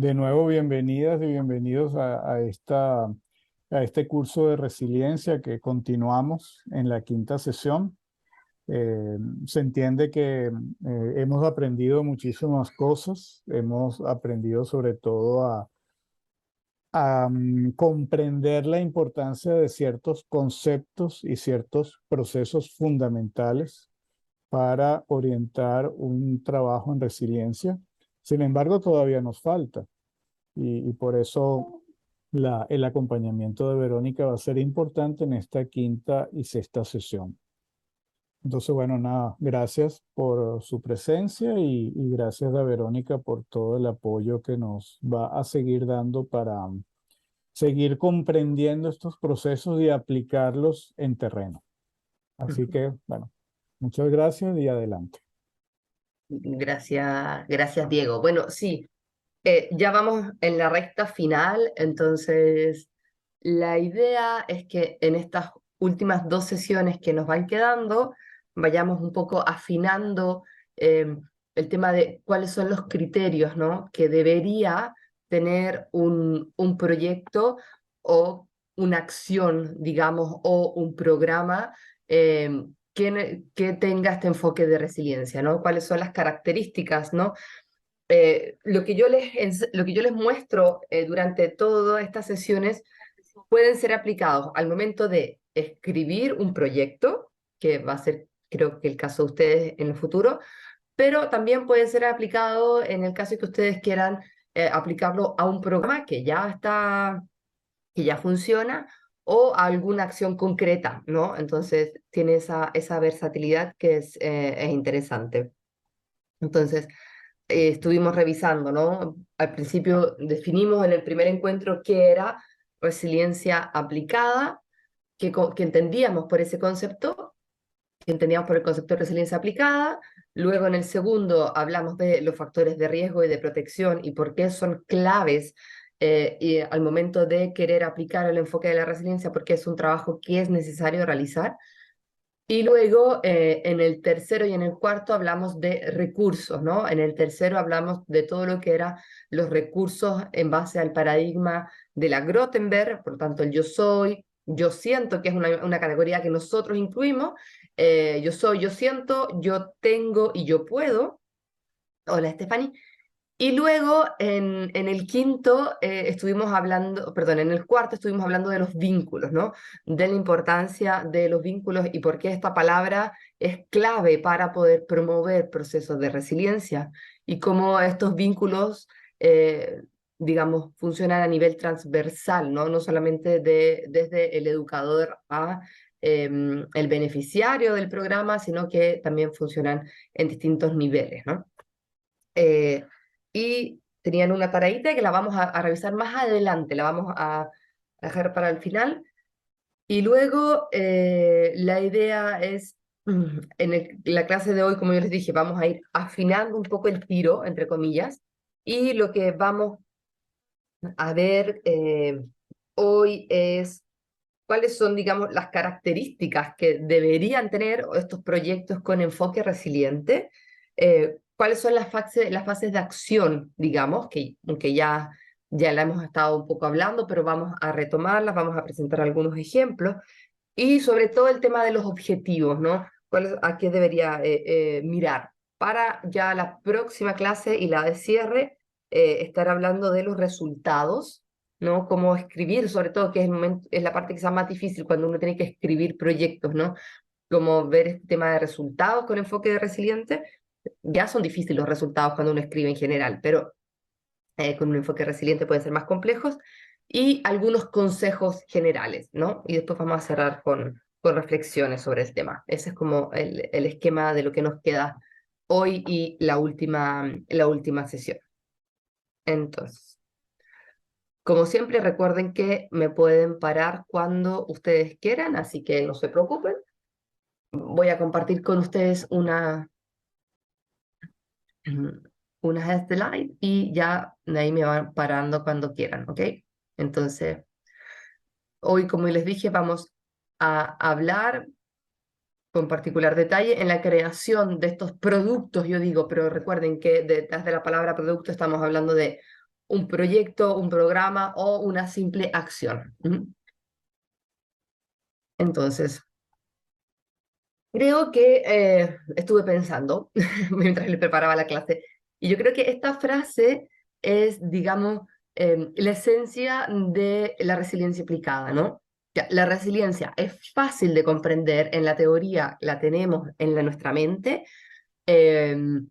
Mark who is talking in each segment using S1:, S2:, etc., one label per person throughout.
S1: De nuevo, bienvenidas y bienvenidos a este curso de resiliencia que continuamos en la quinta sesión. Se entiende que hemos aprendido muchísimas cosas, hemos aprendido sobre todo a comprender la importancia de ciertos conceptos y ciertos procesos fundamentales para orientar un trabajo en resiliencia. Sin embargo, todavía nos falta. Y por eso el acompañamiento de Verónica va a ser importante en esta quinta y sexta sesión. Entonces, bueno, nada, gracias por su presencia y gracias a Verónica por todo el apoyo que nos va a seguir dando para seguir comprendiendo estos procesos y aplicarlos en terreno. Así que, bueno, muchas gracias y adelante.
S2: Gracias, Diego. Bueno, sí, ya vamos en la recta final, entonces la idea es que en estas últimas dos sesiones que nos van quedando, vayamos un poco afinando el tema de cuáles son los criterios, ¿no?, que debería tener un proyecto o una acción, digamos, o un programa que tenga este enfoque de resiliencia, ¿no? ¿Cuáles son las características, ¿no? Lo que yo les muestro durante todas estas sesiones pueden ser aplicados al momento de escribir un proyecto, que va a ser, creo que el caso de ustedes en el futuro, pero también puede ser aplicado en el caso que ustedes quieran aplicarlo a un programa que ya funciona o a alguna acción concreta, ¿no? Entonces tiene esa versatilidad que es interesante. Entonces, estuvimos revisando, ¿no? Al principio definimos en el primer encuentro qué era resiliencia aplicada, que entendíamos por ese concepto, que entendíamos por el concepto de resiliencia aplicada. Luego en el segundo hablamos de los factores de riesgo y de protección y por qué son claves y al momento de querer aplicar el enfoque de la resiliencia, porque es un trabajo que es necesario realizar. Y luego, en el tercero y en el cuarto hablamos de recursos, ¿no? En el tercero hablamos de todo lo que eran los recursos en base al paradigma de la Grothendieck, por lo tanto el yo soy, yo siento, que es una categoría que nosotros incluimos, yo soy, yo siento, yo tengo y yo puedo. Hola, Stephanie. Y luego en el quinto estuvimos hablando, perdón, en el cuarto estuvimos hablando de los vínculos, ¿no? De la importancia de los vínculos y por qué esta palabra es clave para poder promover procesos de resiliencia y cómo estos vínculos, digamos, funcionan a nivel transversal, ¿no? No solamente desde el educador a el beneficiario del programa, sino que también funcionan en distintos niveles, ¿no? Eh, y tenían una tareita que la vamos a revisar más adelante, la vamos a dejar para el final. Y luego la idea es, la clase de hoy, como yo les dije, vamos a ir afinando un poco el tiro, entre comillas, y lo que vamos a ver hoy es cuáles son, digamos, las características que deberían tener estos proyectos con enfoque resiliente, cuáles son las fases de acción, digamos, que aunque ya la hemos estado un poco hablando, pero vamos a retomarlas, vamos a presentar algunos ejemplos, y sobre todo el tema de los objetivos, ¿no? ¿A qué debería mirar? Para ya la próxima clase y la de cierre, estar hablando de los resultados, ¿no? Cómo escribir, sobre todo, que es la parte quizás más difícil cuando uno tiene que escribir proyectos, ¿no? Como ver este tema de resultados con enfoque de resiliente. Ya son difíciles los resultados cuando uno escribe en general, pero con un enfoque resiliente pueden ser más complejos. Y algunos consejos generales, ¿no? Y después vamos a cerrar con reflexiones sobre el tema. Ese es como el esquema de lo que nos queda hoy y la última sesión. Entonces, como siempre, recuerden que me pueden parar cuando ustedes quieran, así que no se preocupen. Voy a compartir con ustedes una slide y ya de ahí me van parando cuando quieran, ¿ok? Entonces, hoy, como les dije, vamos a hablar con particular detalle en la creación de estos productos, yo digo, pero recuerden que detrás de la palabra producto estamos hablando de un proyecto, un programa o una simple acción. Entonces, creo que estuve pensando mientras le preparaba la clase, y yo creo que esta frase es, digamos, la esencia de la resiliencia aplicada, ¿no? Ya, la resiliencia es fácil de comprender, en la teoría la tenemos en nuestra mente, em,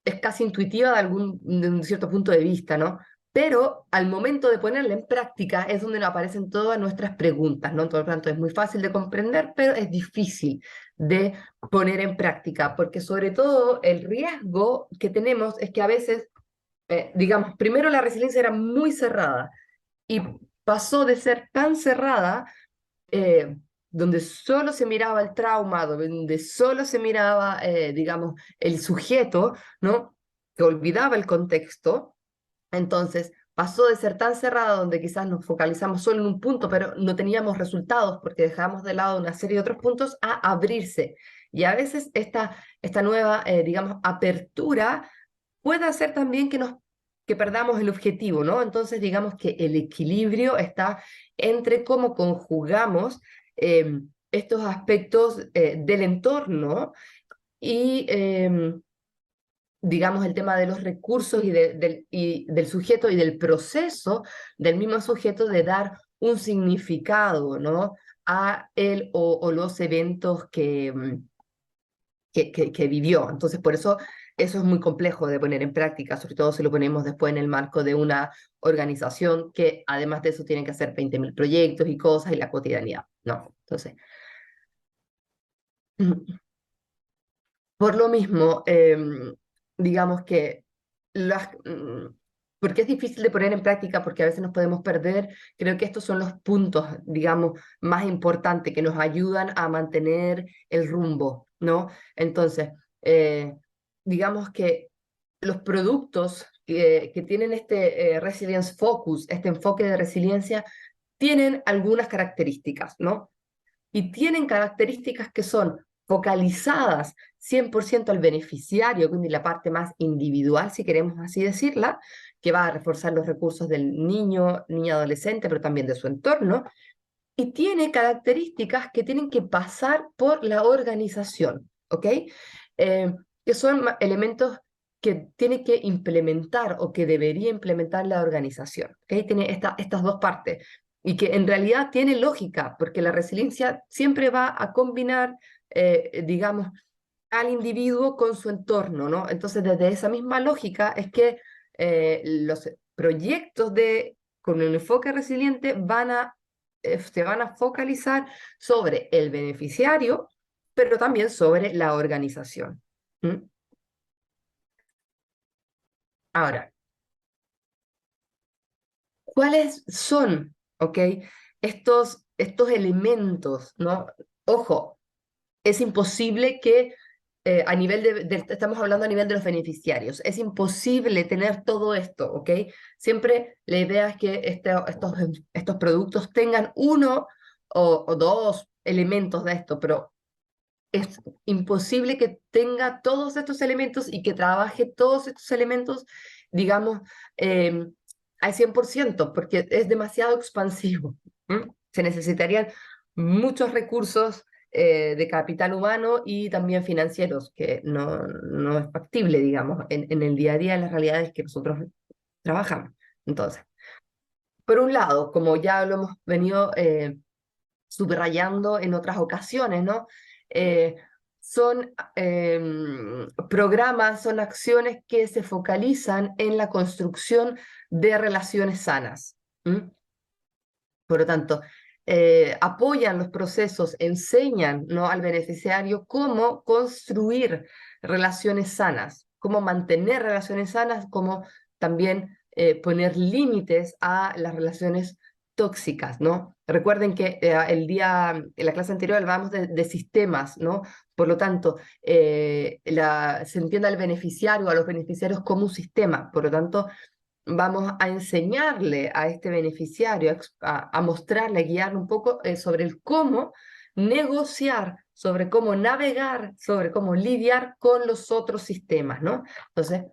S2: es casi intuitiva de un cierto punto de vista, ¿no? Pero al momento de ponerla en práctica es donde nos aparecen todas nuestras preguntas, ¿no? Por lo tanto, es muy fácil de comprender, pero es difícil de poner en práctica, porque sobre todo el riesgo que tenemos es que a veces, digamos, primero la resiliencia era muy cerrada y pasó de ser tan cerrada, donde solo se miraba el trauma, donde solo se miraba, digamos, el sujeto, ¿no? Que olvidaba el contexto. Entonces, pasó de ser tan cerrada, donde quizás nos focalizamos solo en un punto, pero no teníamos resultados porque dejamos de lado una serie de otros puntos, a abrirse. Y a veces esta nueva, digamos, apertura puede hacer también que perdamos el objetivo, ¿no? Entonces, digamos que el equilibrio está entre cómo conjugamos estos aspectos del entorno y, digamos, el tema de los recursos y del sujeto y del proceso del mismo sujeto de dar un significado, ¿no? A él o los eventos que vivió. Entonces, por eso eso es muy complejo de poner en práctica, sobre todo si lo ponemos después en el marco de una organización que además de eso tienen que hacer 20.000 proyectos y cosas y la cotidianidad, ¿no? Entonces, por lo mismo, digamos que porque es difícil de poner en práctica, porque a veces nos podemos perder, creo que estos son los puntos, digamos, más importantes que nos ayudan a mantener el rumbo, ¿no? Entonces, eh, digamos que los productos que tienen este Resilience Focus, este enfoque de resiliencia, tienen algunas características, ¿no? Y tienen características que son focalizadas 100% al beneficiario, y la parte más individual, si queremos así decirla, que va a reforzar los recursos del niño, niña adolescente, pero también de su entorno, y tiene características que tienen que pasar por la organización, ¿ok? Que son elementos que tiene que implementar o que debería implementar la organización, ¿ok? Tiene estas dos partes y que en realidad tiene lógica, porque la resiliencia siempre va a combinar, digamos, al individuo con su entorno, ¿no? Entonces, desde esa misma lógica es que los proyectos con un enfoque resiliente se van a focalizar sobre el beneficiario, pero también sobre la organización. ¿Mm? Ahora, ¿cuáles son, ok, estos elementos, ¿no? Ojo, es imposible que a nivel estamos hablando a nivel de los beneficiarios, es imposible tener todo esto, ¿ok? Siempre la idea es que estos productos tengan uno o dos elementos de esto, pero es imposible que tenga todos estos elementos y que trabaje todos estos elementos, digamos, eh, al 100%, porque es demasiado expansivo. Se necesitarían muchos recursos de capital humano y también financieros, que no es factible, digamos, en el día a día, en las realidades que nosotros trabajamos. Entonces, por un lado, como ya lo hemos venido subrayando en otras ocasiones, ¿no? Eh, son programas, son acciones que se focalizan en la construcción de relaciones sanas. ¿Mm? Por lo tanto, apoyan los procesos, enseñan, ¿no?, al beneficiario cómo construir relaciones sanas, cómo mantener relaciones sanas, cómo también poner límites a las relaciones tóxicas, ¿no? Recuerden que en la clase anterior hablábamos de sistemas, ¿no? Por lo tanto, se entiende al beneficiario, a los beneficiarios como un sistema. Por lo tanto, vamos a enseñarle a este beneficiario, a mostrarle, a guiarle un poco sobre el cómo negociar, sobre cómo navegar, sobre cómo lidiar con los otros sistemas, ¿no? Entonces,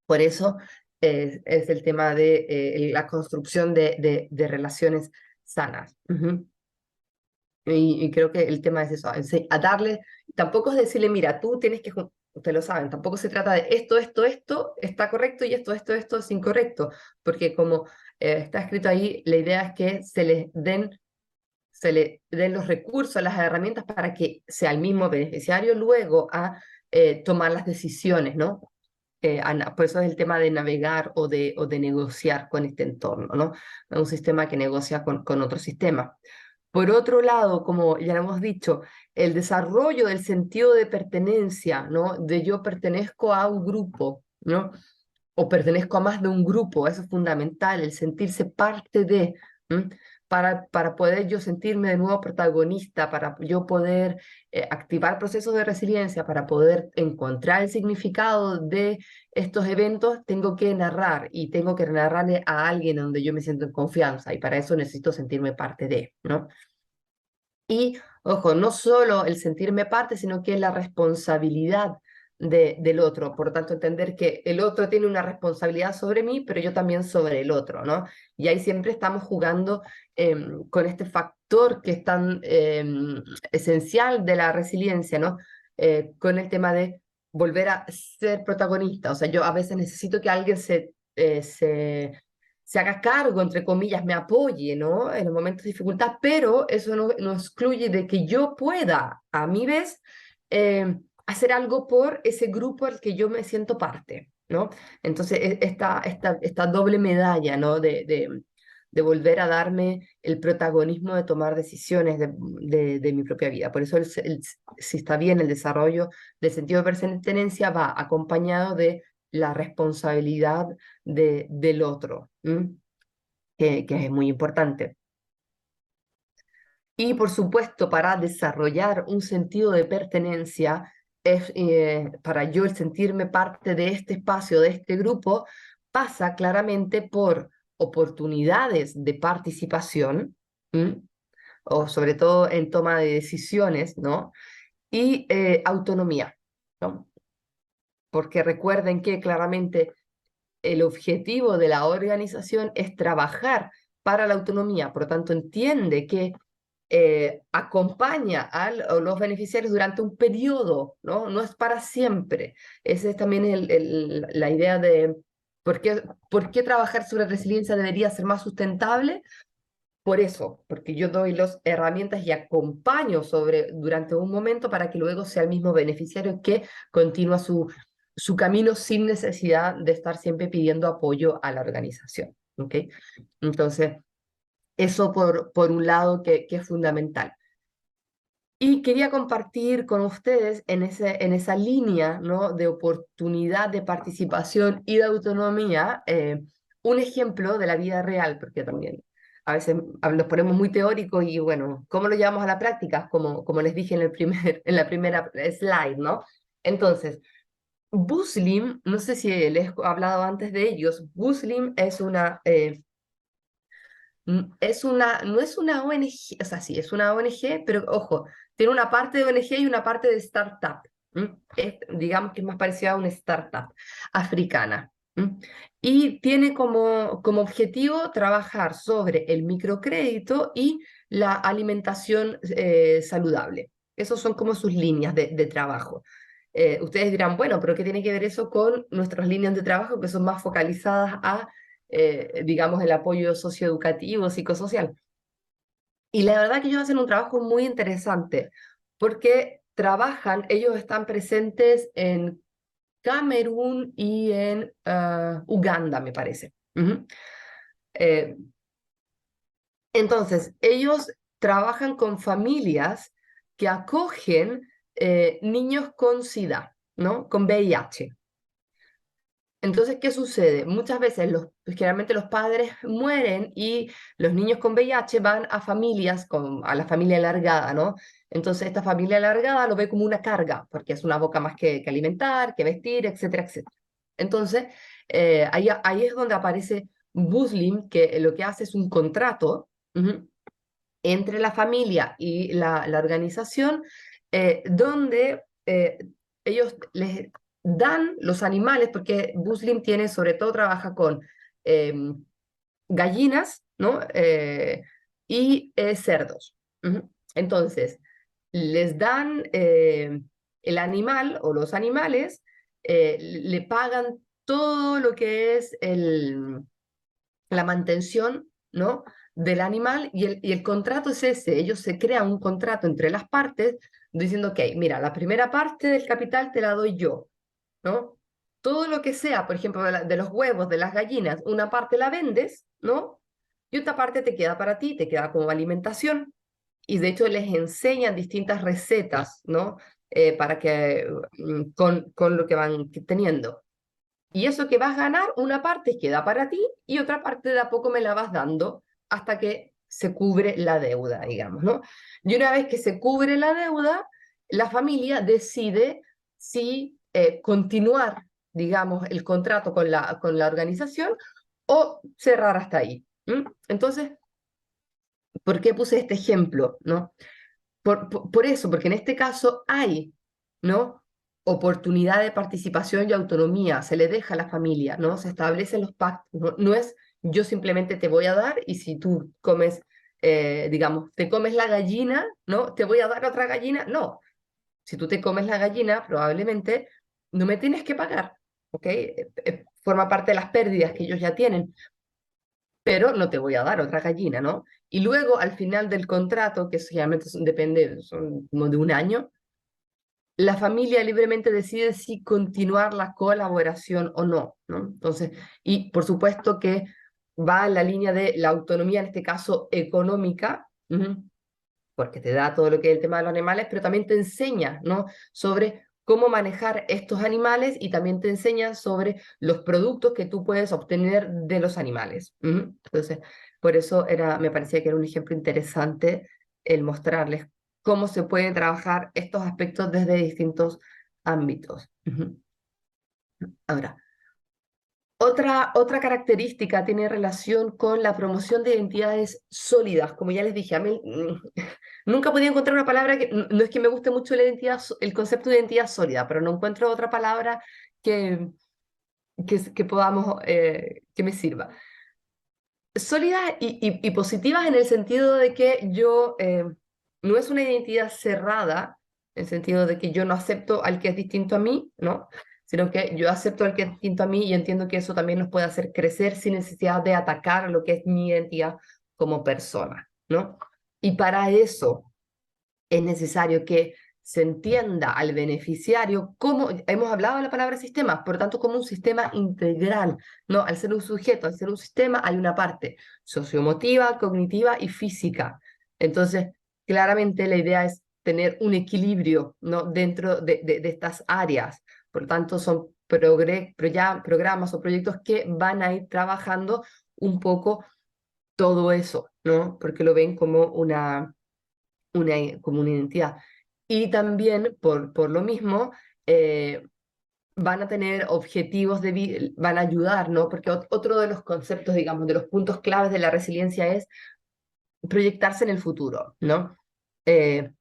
S2: por eso es el tema de la construcción de relaciones sanas. Y creo que el tema es eso, a darle, tampoco es decirle, mira, tú tienes que, ustedes lo saben, tampoco se trata de esto está correcto y esto es incorrecto, porque como está escrito ahí, la idea es que se le den los recursos, las herramientas para que sea el mismo beneficiario luego a tomar las decisiones, ¿no? Por eso es el tema de navegar o de negociar con este entorno, ¿no? Un sistema que negocia con otro sistema. Por otro lado, como ya lo hemos dicho, el desarrollo del sentido de pertenencia, ¿no? De yo pertenezco a un grupo, ¿no? O pertenezco a más de un grupo, eso es fundamental, el sentirse parte de, ¿m? Para poder yo sentirme de nuevo protagonista, para yo poder activar procesos de resiliencia, para poder encontrar el significado de estos eventos, tengo que narrar y tengo que narrarle a alguien donde yo me siento en confianza y para eso necesito sentirme parte de, ¿no? Y, ojo, no solo el sentirme parte, sino que es la responsabilidad del otro. Por tanto, entender que el otro tiene una responsabilidad sobre mí, pero yo también sobre el otro, ¿no? Y ahí siempre estamos jugando con este factor que es tan esencial de la resiliencia, ¿no? Con el tema de volver a ser protagonista. O sea, yo a veces necesito que alguien se haga cargo, entre comillas, me apoye, ¿no? En los momentos de dificultad, pero eso no excluye de que yo pueda, a mi vez, hacer algo por ese grupo al que yo me siento parte, ¿no? Entonces, esta doble medalla, ¿no? De volver a darme el protagonismo de tomar decisiones de mi propia vida. Por eso, si está bien, el desarrollo del sentido de pertenencia va acompañado de la responsabilidad del otro, que es muy importante. Y por supuesto, para desarrollar un sentido de pertenencia, para yo el sentirme parte de este espacio, de este grupo, pasa claramente por oportunidades de participación, o sobre todo en toma de decisiones, ¿no? Y autonomía, ¿no? Porque recuerden que claramente el objetivo de la organización es trabajar para la autonomía, por lo tanto entiende que acompaña a los beneficiarios durante un periodo, ¿no? No es para siempre. Esa es también la idea de por qué trabajar sobre resiliencia debería ser más sustentable. Por eso, porque yo doy las herramientas y acompaño durante un momento para que luego sea el mismo beneficiario que continúa su camino sin necesidad de estar siempre pidiendo apoyo a la organización. ¿Ok? Entonces, eso por un lado que es fundamental. Y quería compartir con ustedes en esa línea, ¿no? De oportunidad de participación y de autonomía, un ejemplo de la vida real, porque también a veces nos ponemos muy teóricos y bueno, ¿cómo lo llevamos a la práctica? Como les dije en la primera slide, ¿no? Entonces, Buslim, no sé si les he hablado antes de ellos, Buslim no es una ONG, o sea, sí, es una ONG, pero ojo, tiene una parte de ONG y una parte de startup. Digamos que es más parecida a una startup africana. Y tiene como objetivo trabajar sobre el microcrédito y la alimentación saludable. Esas son como sus líneas de trabajo. Ustedes dirán, bueno, pero ¿qué tiene que ver eso con nuestras líneas de trabajo que son más focalizadas a digamos, el apoyo socioeducativo, psicosocial? Y la verdad que ellos hacen un trabajo muy interesante porque ellos están presentes en Camerún y en Uganda, me parece. Eh, entonces, ellos trabajan con familias que acogen niños con SIDA, ¿no? Con VIH. Entonces, ¿qué sucede? Muchas veces, generalmente los padres mueren y los niños con VIH van a familias, a la familia alargada, ¿no? Entonces, esta familia alargada lo ve como una carga, porque es una boca más que alimentar, que vestir, etcétera, etcétera. Entonces, ahí es donde aparece Buslim, que lo que hace es un contrato entre la familia y la organización, donde ellos dan los animales, porque Buslim tiene, sobre todo trabaja con gallinas, ¿no? Y cerdos. Ujú. Entonces, les dan el animal o los animales, le pagan todo lo que es la mantención, ¿no? Del animal y el contrato es ese. Ellos se crean un contrato entre las partes diciendo, ok, mira, la primera parte del capital te la doy yo, ¿no? Todo lo que sea, por ejemplo, de los huevos, de las gallinas, una parte la vendes, ¿no? Y otra parte te queda para ti, te queda como alimentación. Y de hecho les enseñan distintas recetas, ¿no? Para que, con lo que van teniendo. Y eso que vas a ganar, una parte queda para ti y otra parte de a poco me la vas dando hasta que se cubre la deuda, digamos, ¿no? Y una vez que se cubre la deuda, la familia decide si continuar, digamos, el contrato con la organización o cerrar hasta ahí. Entonces, ¿por qué puse este ejemplo, no? Por eso, porque en este caso hay, ¿no? Oportunidad de participación y autonomía, se le deja a la familia, ¿no? Se establecen los pactos, no, no es yo simplemente te voy a dar y si tú comes, digamos, te comes la gallina, ¿no? Te voy a dar otra gallina, no. Si tú te comes la gallina, probablemente no me tienes que pagar, ¿ok? Forma parte de las pérdidas que ellos ya tienen, pero no te voy a dar otra gallina, ¿no? Y luego, al final del contrato, que generalmente depende, son como de un año, la familia libremente decide si continuar la colaboración o no, ¿no? Entonces, y por supuesto que va en la línea de la autonomía, en este caso económica, porque te da todo lo que es el tema de los animales, pero también te enseña, ¿no? Sobre cómo manejar estos animales y también te enseña sobre los productos que tú puedes obtener de los animales. Entonces, por eso me parecía que era un ejemplo interesante el mostrarles cómo se pueden trabajar estos aspectos desde distintos ámbitos. Ahora, otra característica tiene relación con la promoción de identidades sólidas. Como ya les dije, a mí nunca podía encontrar una palabra que, no es que me guste mucho la identidad, el concepto de identidad sólida, pero no encuentro otra palabra que, que podamos, que me sirva. Sólidas y positivas en el sentido de que yo, no es una identidad cerrada, en el sentido de que yo no acepto al que es distinto a mí, ¿no? Sino que yo acepto al que es distinto a mí y entiendo que eso también nos puede hacer crecer sin necesidad de atacar lo que es mi identidad como persona, ¿no? Y para eso es necesario que se entienda al beneficiario como, hemos hablado de la palabra sistema, por lo tanto como un sistema integral, ¿no? Al ser un sujeto, al ser un sistema, hay una parte socioemotiva, cognitiva y física. Entonces, claramente la idea es tener un equilibrio, ¿no? Dentro de estas áreas. Por lo tanto, son programas o proyectos que van a ir trabajando un poco todo eso, ¿no? Porque lo ven como como una identidad. Y también, por lo mismo, van a tener objetivos van a ayudar, ¿no? Porque otro de los conceptos, digamos, de los puntos claves de la resiliencia es proyectarse en el futuro, ¿no? Eh,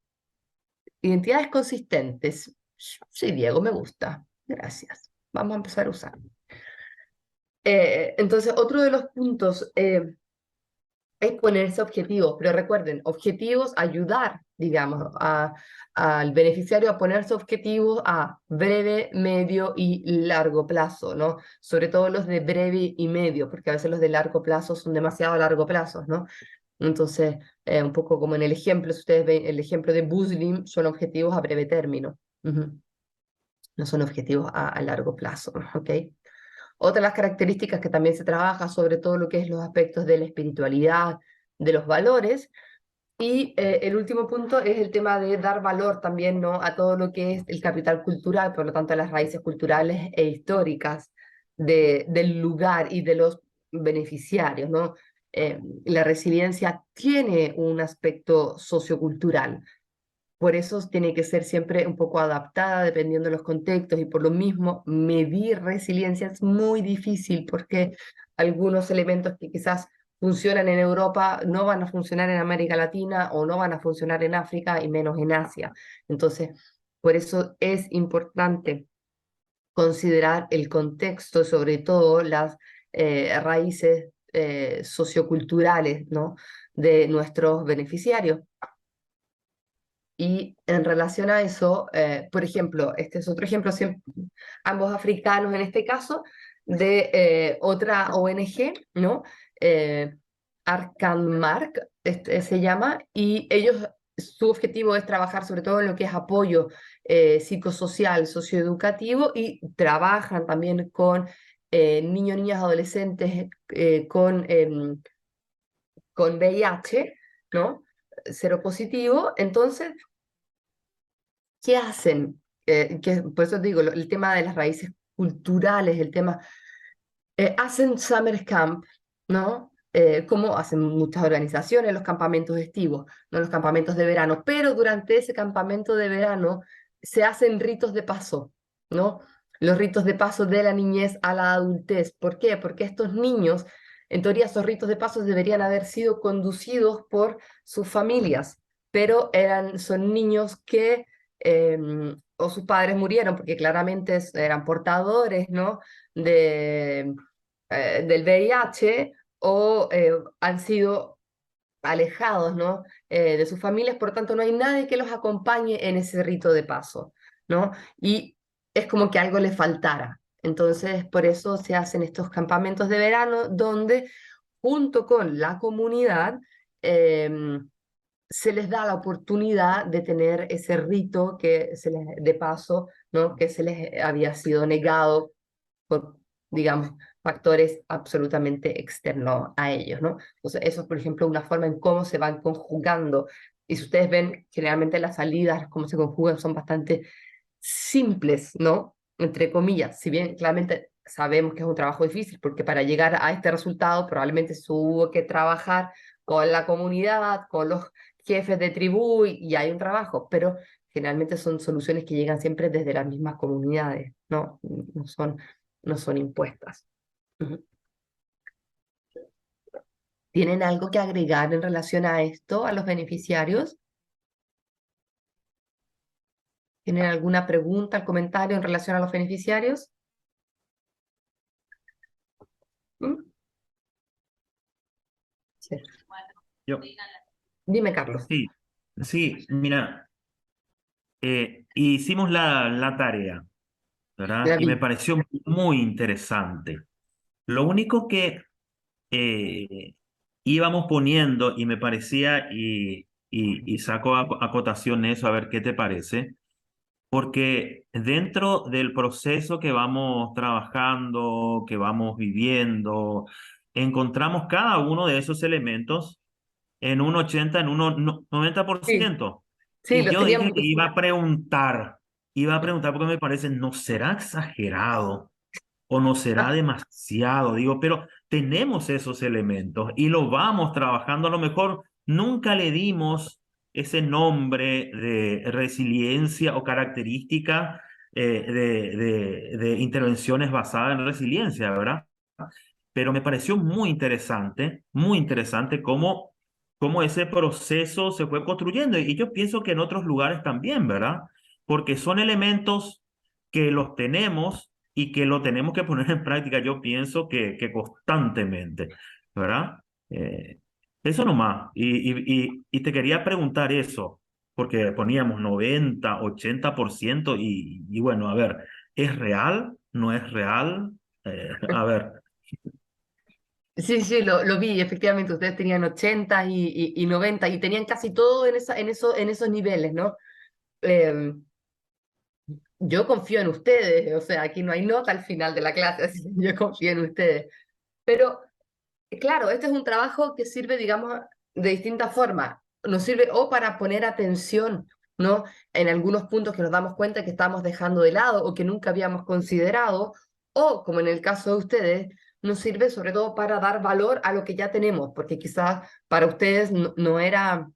S2: Identidades consistentes. Sí, Diego, me gusta. Gracias. Vamos a empezar a usar. Entonces, otro de los puntos es ponerse objetivos, pero recuerden, objetivos, ayudar, digamos, al beneficiario a ponerse objetivos a breve, medio y largo plazo, ¿no? Sobre todo los de breve y medio, porque a veces los de largo plazo son demasiado a largo plazo, ¿no? Entonces, un poco como en el ejemplo, si ustedes ven el ejemplo de Buslim, son objetivos a breve término, no son objetivos a largo plazo, ¿ok? Otra de las características que también se trabaja sobre todo lo que es los aspectos de la espiritualidad, de los valores. Y el último punto es el tema de dar valor también, ¿no? A todo lo que es el capital cultural, por lo tanto a las raíces culturales e históricas del lugar y de los beneficiarios, ¿no? La resiliencia tiene un aspecto sociocultural, por eso tiene que ser siempre un poco adaptada dependiendo de los contextos y por lo mismo medir resiliencia es muy difícil porque algunos elementos que quizás funcionan en Europa no van a funcionar en América Latina o no van a funcionar en África y menos en Asia. Entonces, por eso es importante considerar el contexto, sobre todo las raíces socioculturales, ¿no? de nuestros beneficiarios. Y en relación a eso, por ejemplo, este es otro ejemplo, ambos africanos en este caso, de otra ONG, ¿no? Eh, Arcanmark se llama, y ellos, su objetivo es trabajar sobre todo en lo que es apoyo psicosocial, socioeducativo, y trabajan también con niños, niñas, adolescentes con VIH, ¿no? Seropositivo. Entonces, ¿qué hacen? Por eso digo, el tema de las raíces culturales, el tema, hacen summer camp, ¿no? Como hacen muchas organizaciones, los campamentos estivos, no los campamentos de verano, pero durante ese campamento de verano se hacen ritos de paso, ¿no? Los ritos de paso de la niñez a la adultez. ¿Por qué? Porque estos niños, en teoría, esos ritos de paso deberían haber sido conducidos por sus familias, pero son niños que o sus padres murieron porque claramente eran portadores, ¿no? de, del VIH, o han sido alejados, ¿no? De sus familias, por tanto no hay nadie que los acompañe en ese rito de paso, ¿no? Y es como que algo les faltara. Entonces, por eso se hacen estos campamentos de verano donde, junto con la comunidad, se les da la oportunidad de tener ese rito de paso, ¿no? que se les había sido negado por, digamos, factores absolutamente externos a ellos, ¿no? Entonces, eso es, por ejemplo, una forma en cómo se van conjugando. Y si ustedes ven, generalmente las salidas, cómo se conjugan, son bastante simples, ¿no? Entre comillas, si bien claramente sabemos que es un trabajo difícil, porque para llegar a este resultado probablemente se hubo que trabajar con la comunidad, con los jefes de tribu, y hay un trabajo, pero generalmente son soluciones que llegan siempre desde las mismas comunidades, ¿no? No son impuestas. Ujú. ¿Tienen algo que agregar en relación a esto, a los beneficiarios? ¿Tienen alguna pregunta, comentario en relación a los beneficiarios? ¿Mm? Sí.
S3: Yo,
S2: Dime, Carlos.
S3: sí, sí, mira, hicimos la tarea, ¿verdad?
S2: La
S3: Y me
S2: vi.
S3: pareció muy interesante. Lo único que eh, íbamos poniendo y me parecía, y saco acotación eso, a ver qué te parece, porque dentro del proceso que vamos trabajando, que vamos viviendo, encontramos cada uno de esos elementos en un 80, en un noventa por
S2: Sí,
S3: ciento.
S2: sí,
S3: Y
S2: los
S3: yo dije
S2: teníamos.
S3: que iba a preguntar porque me parece, ¿no será exagerado o no será demasiado? Digo, pero tenemos esos elementos y lo vamos trabajando. A lo mejor nunca le dimos ese nombre de resiliencia o característica de intervenciones basadas en resiliencia, ¿verdad? Pero me pareció muy interesante cómo ese proceso se fue construyendo. Y yo pienso que en otros lugares también, ¿verdad? Porque son elementos que los tenemos y que lo tenemos que poner en práctica, yo pienso que constantemente, ¿verdad? Eh, Eso nomás. Y te quería preguntar eso, porque poníamos 90, 80%, y bueno, a ver, ¿es real? ¿No es real? A ver.
S2: Sí, sí, lo vi, efectivamente, ustedes tenían 80 y 90 y tenían casi todo en esos niveles, ¿no? Eh, yo confío en ustedes, o sea, aquí no hay nota al final de la clase, así que yo confío en ustedes. Pero, claro, este es un trabajo que sirve, digamos, de distintas formas. Nos sirve o para poner atención, ¿no? En algunos puntos que nos damos cuenta que estamos dejando de lado o que nunca habíamos considerado, o, como en el caso de ustedes, nos sirve sobre todo para dar valor a lo que ya tenemos, porque quizás para ustedes no era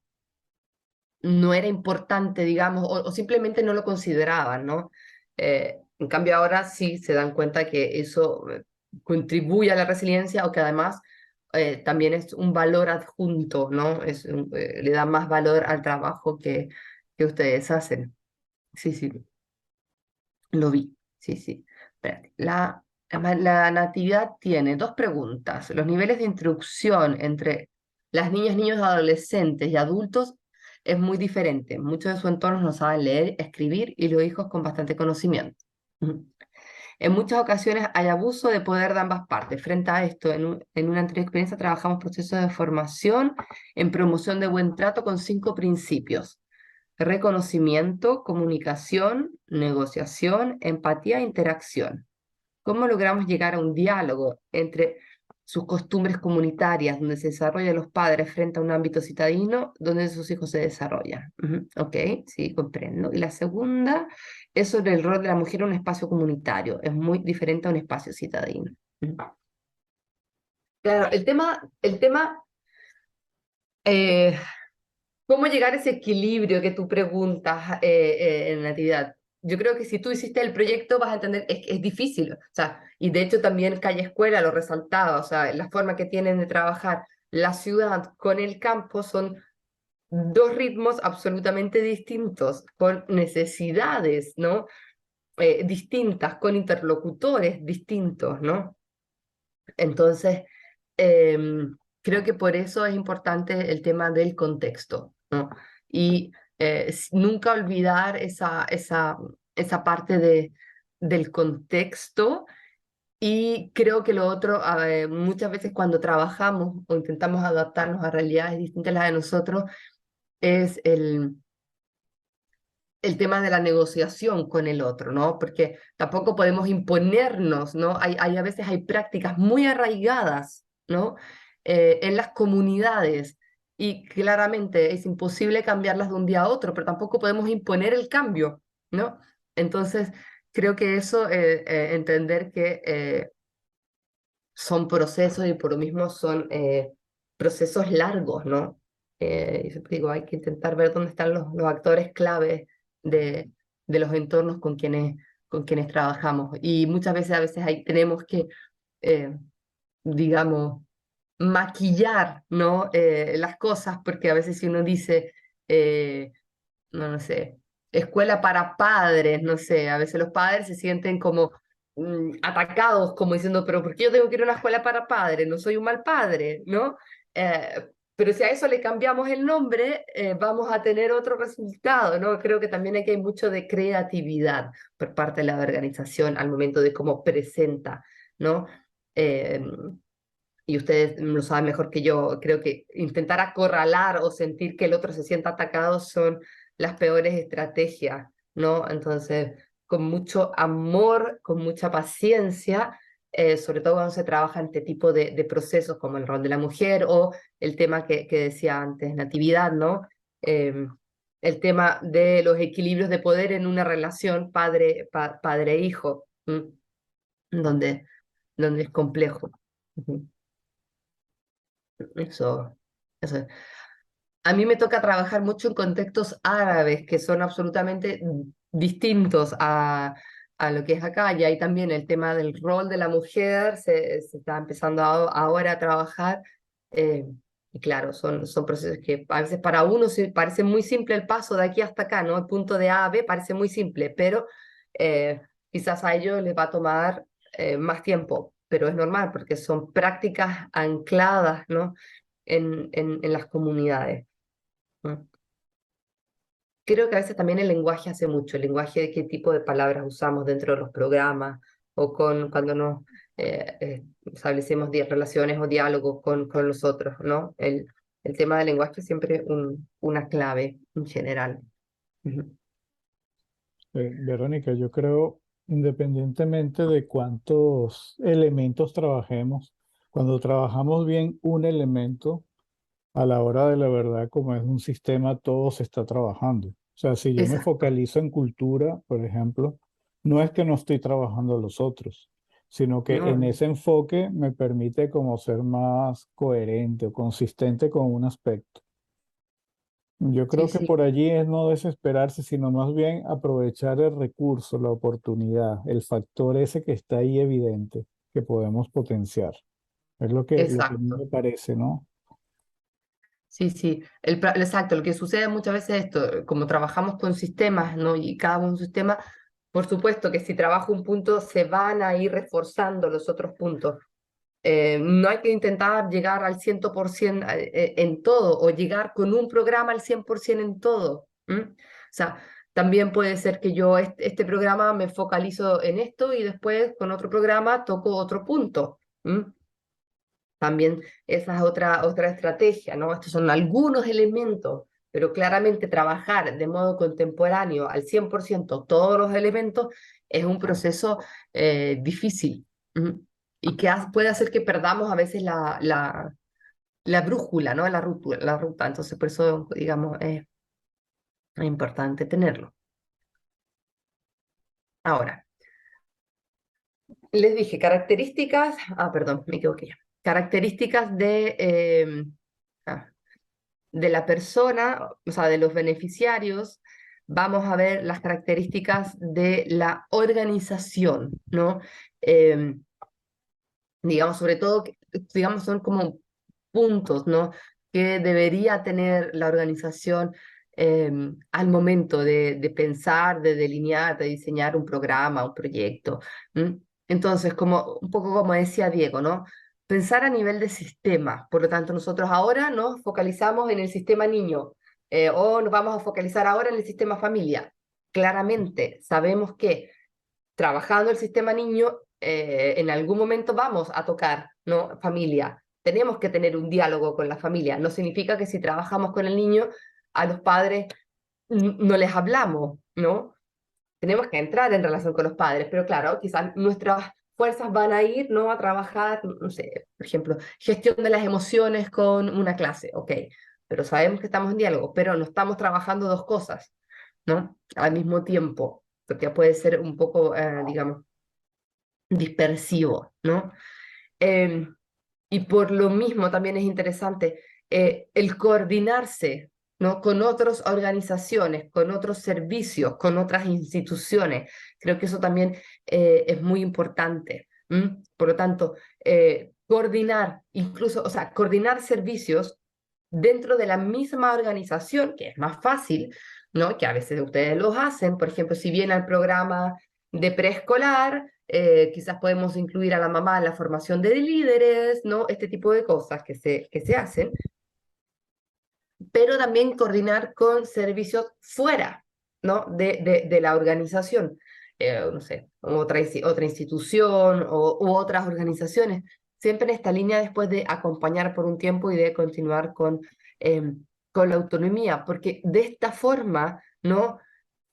S2: importante, digamos, o simplemente no lo consideraban, ¿no? En cambio ahora sí se dan cuenta que eso contribuye a la resiliencia, o que además también es un valor adjunto, ¿no? Le da más valor al trabajo que ustedes hacen. Sí, sí, lo vi, sí, sí. espérate, la natividad tiene dos preguntas. Los niveles de instrucción entre las niñas, niños, adolescentes y adultos es muy diferente. Muchos de su entorno no saben leer, escribir y los hijos con bastante conocimiento. Ujú. En muchas ocasiones hay abuso de poder de ambas partes. Frente a esto, en una anterior experiencia trabajamos procesos de formación en promoción de buen trato con 5 principios: reconocimiento, comunicación, negociación, empatía e interacción. ¿Cómo logramos llegar a un diálogo entre sus costumbres comunitarias, donde se desarrollan los padres, frente a un ámbito citadino, donde sus hijos se desarrollan? Ujú, ok, sí, comprendo. Y la segunda es sobre el rol de la mujer en un espacio comunitario. Es muy diferente a un espacio citadino. Ujú. Claro, el tema eh, ¿cómo llegar a ese equilibrio que tú preguntas en Natividad? Yo creo que si tú hiciste el proyecto vas a entender, es difícil, o sea, y de hecho también Calle Escuela lo resaltaba, o sea, la forma que tienen de trabajar la ciudad con el campo son dos ritmos absolutamente distintos, con necesidades, ¿no? Distintas, con interlocutores distintos, ¿no? Entonces, creo que por eso es importante el tema del contexto, ¿no? Y nunca olvidar esa parte del contexto. Y creo que lo otro, muchas veces cuando trabajamos o intentamos adaptarnos a realidades distintas a las de nosotros, es el tema de la negociación con el otro, ¿no? Porque tampoco podemos imponernos, ¿no? A veces hay prácticas muy arraigadas, ¿no? En las comunidades y claramente es imposible cambiarlas de un día a otro, pero tampoco podemos imponer el cambio, ¿no? Entonces, creo que eso, entender que son procesos y por lo mismo son procesos largos, ¿no? Yo siempre digo, hay que intentar ver dónde están los actores clave de los entornos con quienes trabajamos. Y muchas veces, tenemos que, eh, digamos, maquillar, ¿no? Las cosas, porque a veces si uno dice, no sé, escuela para padres, no sé, a veces los padres se sienten como atacados, como diciendo, pero ¿por qué yo tengo que ir a una escuela para padres? No soy un mal padre, ¿no? Pero si a eso le cambiamos el nombre, vamos a tener otro resultado, ¿no? Creo que también aquí hay mucho de creatividad por parte de la organización al momento de cómo presenta, ¿no? Eh, y ustedes lo saben mejor que yo, creo que intentar acorralar o sentir que el otro se sienta atacado son las peores estrategias, ¿no? Entonces, con mucho amor, con mucha paciencia, sobre todo cuando se trabaja en este tipo de procesos como el rol de la mujer o el tema que decía antes, natividad, ¿no? El tema de los equilibrios de poder en una relación padre-hijo, donde es complejo. Ujú. Eso. A mí me toca trabajar mucho en contextos árabes que son absolutamente distintos a lo que es acá. Y ahí también el tema del rol de la mujer se está empezando ahora a trabajar. eh, y claro, son procesos que a veces para uno parece muy simple el paso de aquí hasta acá, ¿no? El punto de A a B parece muy simple, pero eh, quizás a ellos les va a tomar más tiempo. Pero es normal porque son prácticas ancladas, ¿no? en las comunidades. ¿No? Creo que a veces también el lenguaje hace mucho, el lenguaje de qué tipo de palabras usamos dentro de los programas o cuando nos establecemos relaciones o diálogos con los otros, ¿no? El tema del lenguaje es siempre una clave en general. Ujú.
S1: Verónica, yo creo, independientemente de cuántos elementos trabajemos, cuando trabajamos bien un elemento, a la hora de la verdad, como es un sistema, todo se está trabajando. O sea, si yo me
S2: Exacto.
S1: focalizo en cultura, por ejemplo, no es que no estoy trabajando los otros, sino que en
S2: No,
S1: ese enfoque me permite como ser más coherente o consistente con un aspecto. Yo
S2: sí,
S1: creo que
S2: sí,
S1: por allí es no desesperarse, sino más bien aprovechar el recurso, la oportunidad, el factor ese que está ahí evidente, que podemos potenciar. Es lo que a mí me
S2: exacto.
S1: parece, ¿no?
S2: Sí, sí, exacto. Lo que sucede muchas veces es esto, como trabajamos con sistemas, ¿no? Y cada uno un sistema, Por supuesto que si trabajo un punto, se van a ir reforzando los otros puntos. No hay que intentar llegar al 100% en todo o llegar con un programa al 100% en todo. O sea, también puede ser que yo este programa me focalizo en esto y después con otro programa toco otro punto. También esa es otra estrategia, ¿no? Estos son algunos elementos, pero claramente trabajar de modo contemporáneo al 100% todos los elementos es un proceso difícil. Y que puede hacer que perdamos a veces la brújula, ¿no? La ruta. Entonces, por eso, digamos, es importante tenerlo. Ahora, les dije características, perdón, me equivoqué ya. Características de la persona, o sea, de los beneficiarios. Vamos a ver las características de la organización, ¿no? Digamos, sobre todo, digamos, son como puntos, ¿no? Que debería tener la organización al momento de pensar, de delinear, de diseñar un programa, un proyecto. Entonces, como, un poco como decía Diego, ¿no? Pensar a nivel de sistema. Por lo tanto, nosotros ahora nos focalizamos en el sistema niño o nos vamos a focalizar ahora en el sistema familia. Claramente, sabemos que trabajando el sistema niño, en algún momento vamos a tocar, ¿no? Familia. Tenemos que tener un diálogo con la familia. No significa que si trabajamos con el niño, a los padres no les hablamos, ¿no? Tenemos que entrar en relación con los padres, pero claro, quizás nuestras fuerzas van a ir, ¿no? A trabajar, no sé, por ejemplo, gestión de las emociones con una clase, ok, pero sabemos que estamos en diálogo, pero no estamos trabajando dos cosas, ¿no? Al mismo tiempo, porque puede ser un poco, digamos, dispersivo, ¿no? Eh, y por lo mismo también es interesante el coordinarse, ¿no? Con otras organizaciones, con otros servicios, con otras instituciones. Creo que eso también es muy importante. Por lo tanto, coordinar, incluso, o sea, coordinar servicios dentro de la misma organización, que es más fácil, ¿no? Que a veces ustedes los hacen. Por ejemplo, si viene al programa de preescolar, quizás podemos incluir a la mamá en la formación de líderes, ¿no? Este tipo de cosas que se hacen, pero también coordinar con servicios fuera, ¿no? De la organización. No sé, otra institución u otras organizaciones. Siempre en esta línea después de acompañar por un tiempo y de continuar con la autonomía, porque de esta forma, ¿no?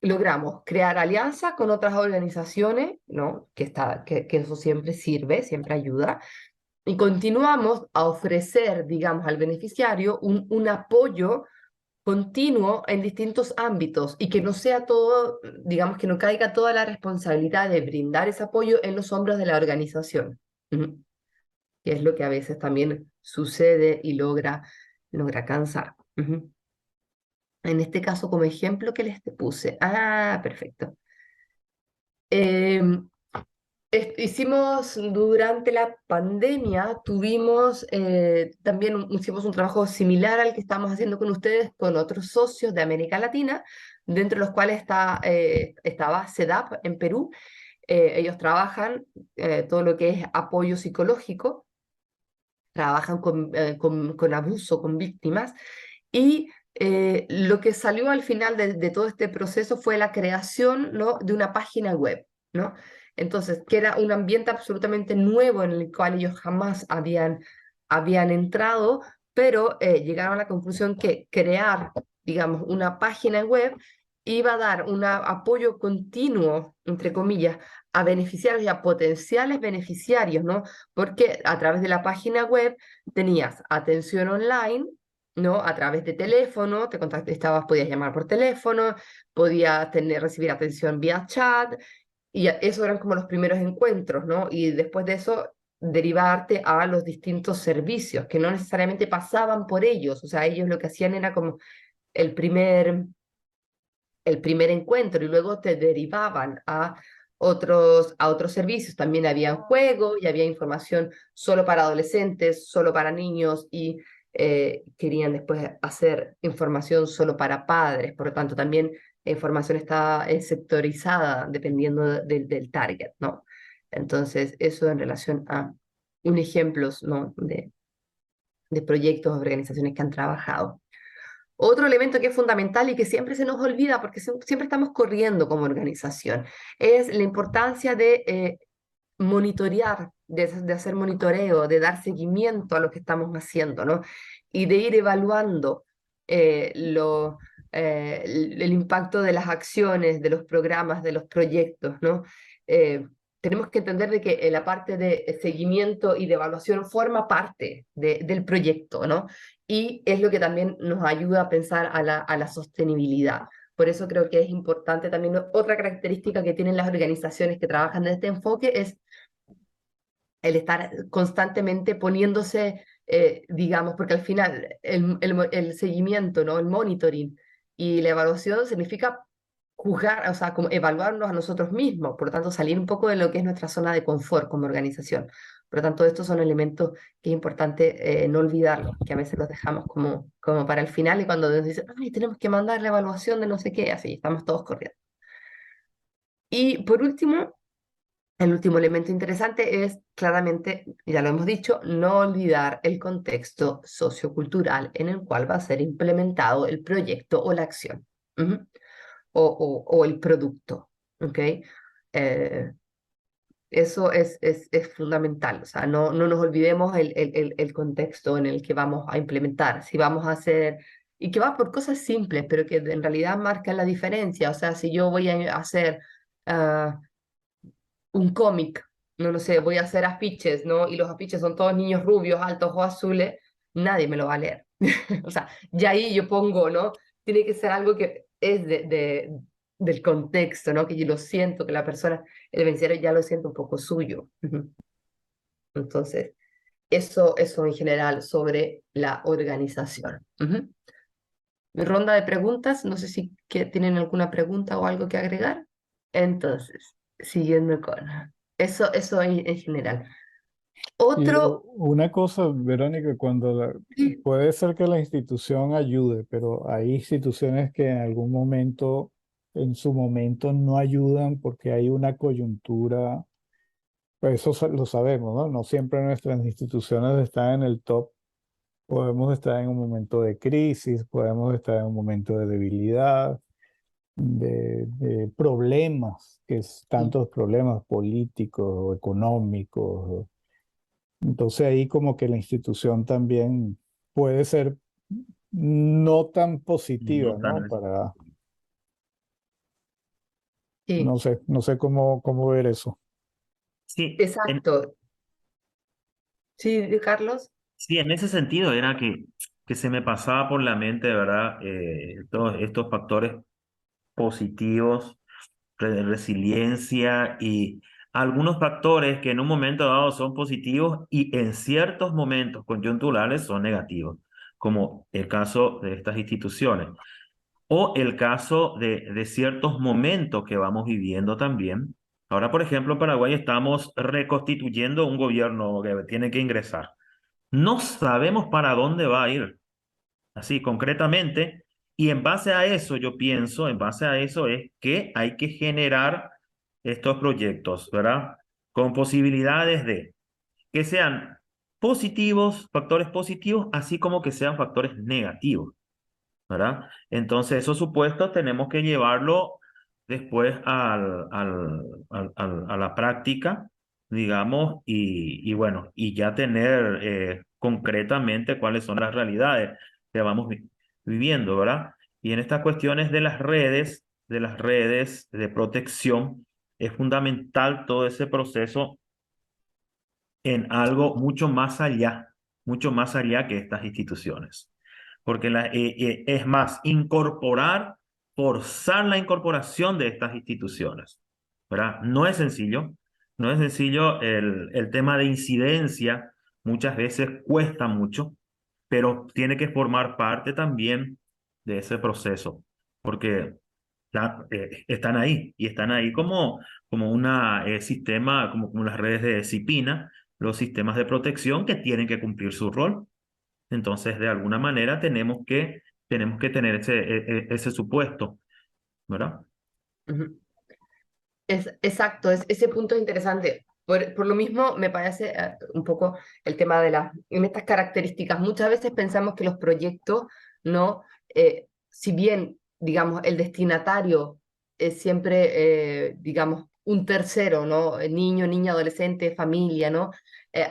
S2: Logramos crear alianza con otras organizaciones, ¿no? Que eso siempre sirve, siempre ayuda, y continuamos a ofrecer, digamos, al beneficiario un apoyo continuo en distintos ámbitos y que no sea todo, digamos, que no caiga toda la responsabilidad de brindar ese apoyo en los hombros de la organización, que es lo que a veces también sucede y logra cansar. En este caso, como ejemplo que les puse. Perfecto. Hicimos durante la pandemia, tuvimos hicimos un trabajo similar al que estamos haciendo con ustedes, con otros socios de América Latina, dentro de los cuales estaba CEDAP en Perú. Ellos trabajan todo lo que es apoyo psicológico, trabajan con abuso, con víctimas, y lo que salió al final de todo este proceso fue la creación, ¿no? de una página web, ¿no? Entonces, que era un ambiente absolutamente nuevo en el cual ellos jamás habían entrado, pero llegaron a la conclusión que crear, digamos, una página web iba a dar un apoyo continuo, entre comillas, a beneficiarios y a potenciales beneficiarios, ¿no? Porque a través de la página web tenías atención online, ¿no? A través de teléfono, te contactabas, podías llamar por teléfono, podías recibir atención vía chat, y esos eran como los primeros encuentros, ¿no? Y después de eso, derivarte a los distintos servicios, que no necesariamente pasaban por ellos, o sea, ellos lo que hacían era como el primer, el primer encuentro y luego te derivaban a otros servicios. También había juegos y había información solo para adolescentes, solo para niños querían después hacer información solo para padres, por lo tanto también la información está sectorizada dependiendo del target, ¿no? Entonces, eso en relación a un ejemplo, ¿no? de proyectos o organizaciones que han trabajado. Otro elemento que es fundamental y que siempre se nos olvida porque siempre estamos corriendo como organización es la importancia de monitorear, de hacer monitoreo, de dar seguimiento a lo que estamos haciendo, ¿no? Y de ir evaluando el impacto de las acciones, de los programas, de los proyectos, ¿no? Eh, Tenemos que entender de que la parte de seguimiento y de evaluación forma parte del proyecto, ¿no? Y es lo que también nos ayuda a pensar a la sostenibilidad. Por eso creo que es importante también otra característica que tienen las organizaciones que trabajan en este enfoque es el estar constantemente poniéndose, digamos, porque al final el seguimiento, ¿no? El monitoring y la evaluación significa juzgar, o sea, como evaluarnos a nosotros mismos, por lo tanto, salir un poco de lo que es nuestra zona de confort como organización. Por lo tanto, estos son elementos que es importante no olvidarlos, que a veces los dejamos como para el final y cuando nos dicen, ay, tenemos que mandar la evaluación de no sé qué, así, estamos todos corriendo. Y por último, el último elemento interesante es, claramente, ya lo hemos dicho, no olvidar el contexto sociocultural en el cual va a ser implementado el proyecto o la acción, ujú, o el producto, ¿ok? Eso es fundamental, o sea, no nos olvidemos el contexto en el que vamos a implementar, si vamos a hacer, y que va por cosas simples, pero que en realidad marcan la diferencia, o sea, si yo voy a hacer... ah, un cómic, no lo sé, voy a hacer afiches, ¿no? Y los afiches son todos niños rubios, altos o azules, nadie me lo va a leer. O sea, ya ahí yo pongo, ¿no? Tiene que ser algo que es del contexto, ¿no? Que yo lo siento, que la persona, el beneficiario ya lo siente un poco suyo. Ujú. Entonces, eso en general sobre la organización. Ujú. Ronda de preguntas, no sé si tienen alguna pregunta o algo que agregar. Entonces, siguiendo con eso en general.
S1: Y
S2: Otro,
S1: una cosa, Verónica,
S2: sí,
S1: puede ser que la institución ayude, pero hay instituciones que en algún momento, en su momento, no ayudan porque hay una coyuntura, pues eso lo sabemos, ¿no? No siempre nuestras instituciones están en el top. Podemos estar en un momento de crisis, podemos estar en un momento de debilidad, de problemas,
S2: sí,
S1: tantos problemas políticos o económicos. Entonces ahí como que la institución también puede ser no tan positiva,
S3: No
S1: ¿no?
S3: tan-
S2: sí,
S1: No sé cómo ver eso.
S3: Sí,
S2: exacto. Sí, Carlos.
S3: sí, en ese sentido era que se me pasaba por la mente, ¿verdad? Todos estos factores positivos, resiliencia y algunos factores que en un momento dado son positivos y en ciertos momentos coyunturales son negativos, como el caso de estas instituciones o el caso de ciertos momentos que vamos viviendo también. Ahora, por ejemplo, en Paraguay estamos reconstituyendo un gobierno que tiene que ingresar. No sabemos para dónde va a ir, así concretamente, y en base a eso yo pienso, en base a eso es que hay que generar estos proyectos, ¿verdad? Con posibilidades de que sean positivos, factores positivos, así como que sean factores negativos, ¿verdad? Entonces, esos supuestos tenemos que llevarlo después a la práctica, digamos, y bueno, y ya tener concretamente cuáles son las realidades que vamos viviendo, ¿verdad? Y en estas cuestiones de las redes de protección, es fundamental todo ese proceso en algo mucho más allá que estas instituciones. Porque es más, forzar la incorporación de estas instituciones, ¿verdad? No es sencillo, no es sencillo el tema de incidencia, muchas veces cuesta mucho, pero tiene que formar parte también de ese proceso, porque están ahí y están ahí como un sistema, como las redes de disciplina, los sistemas de protección que tienen que cumplir su rol. Entonces, de alguna manera tenemos que tener ese supuesto, ¿verdad?
S2: Ujú. Exacto, ese punto es interesante. Por lo mismo, me parece un poco el tema de en estas características. Muchas veces pensamos que los proyectos, ¿no? Si bien, digamos, el destinatario es siempre, digamos, un tercero, ¿no? Niño, niña, adolescente, familia, ¿no?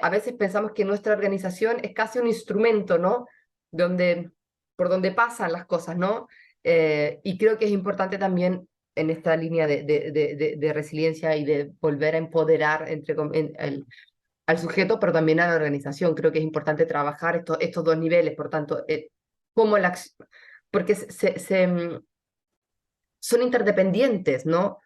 S2: A veces pensamos que nuestra organización es casi un instrumento, ¿no? Donde, por donde pasan las cosas, ¿no? Y creo que es importante también en esta línea de resiliencia y de volver a empoderar al sujeto, pero también a la organización. Creo que es importante trabajar estos dos niveles, por tanto, cómo porque son interdependientes, ¿no?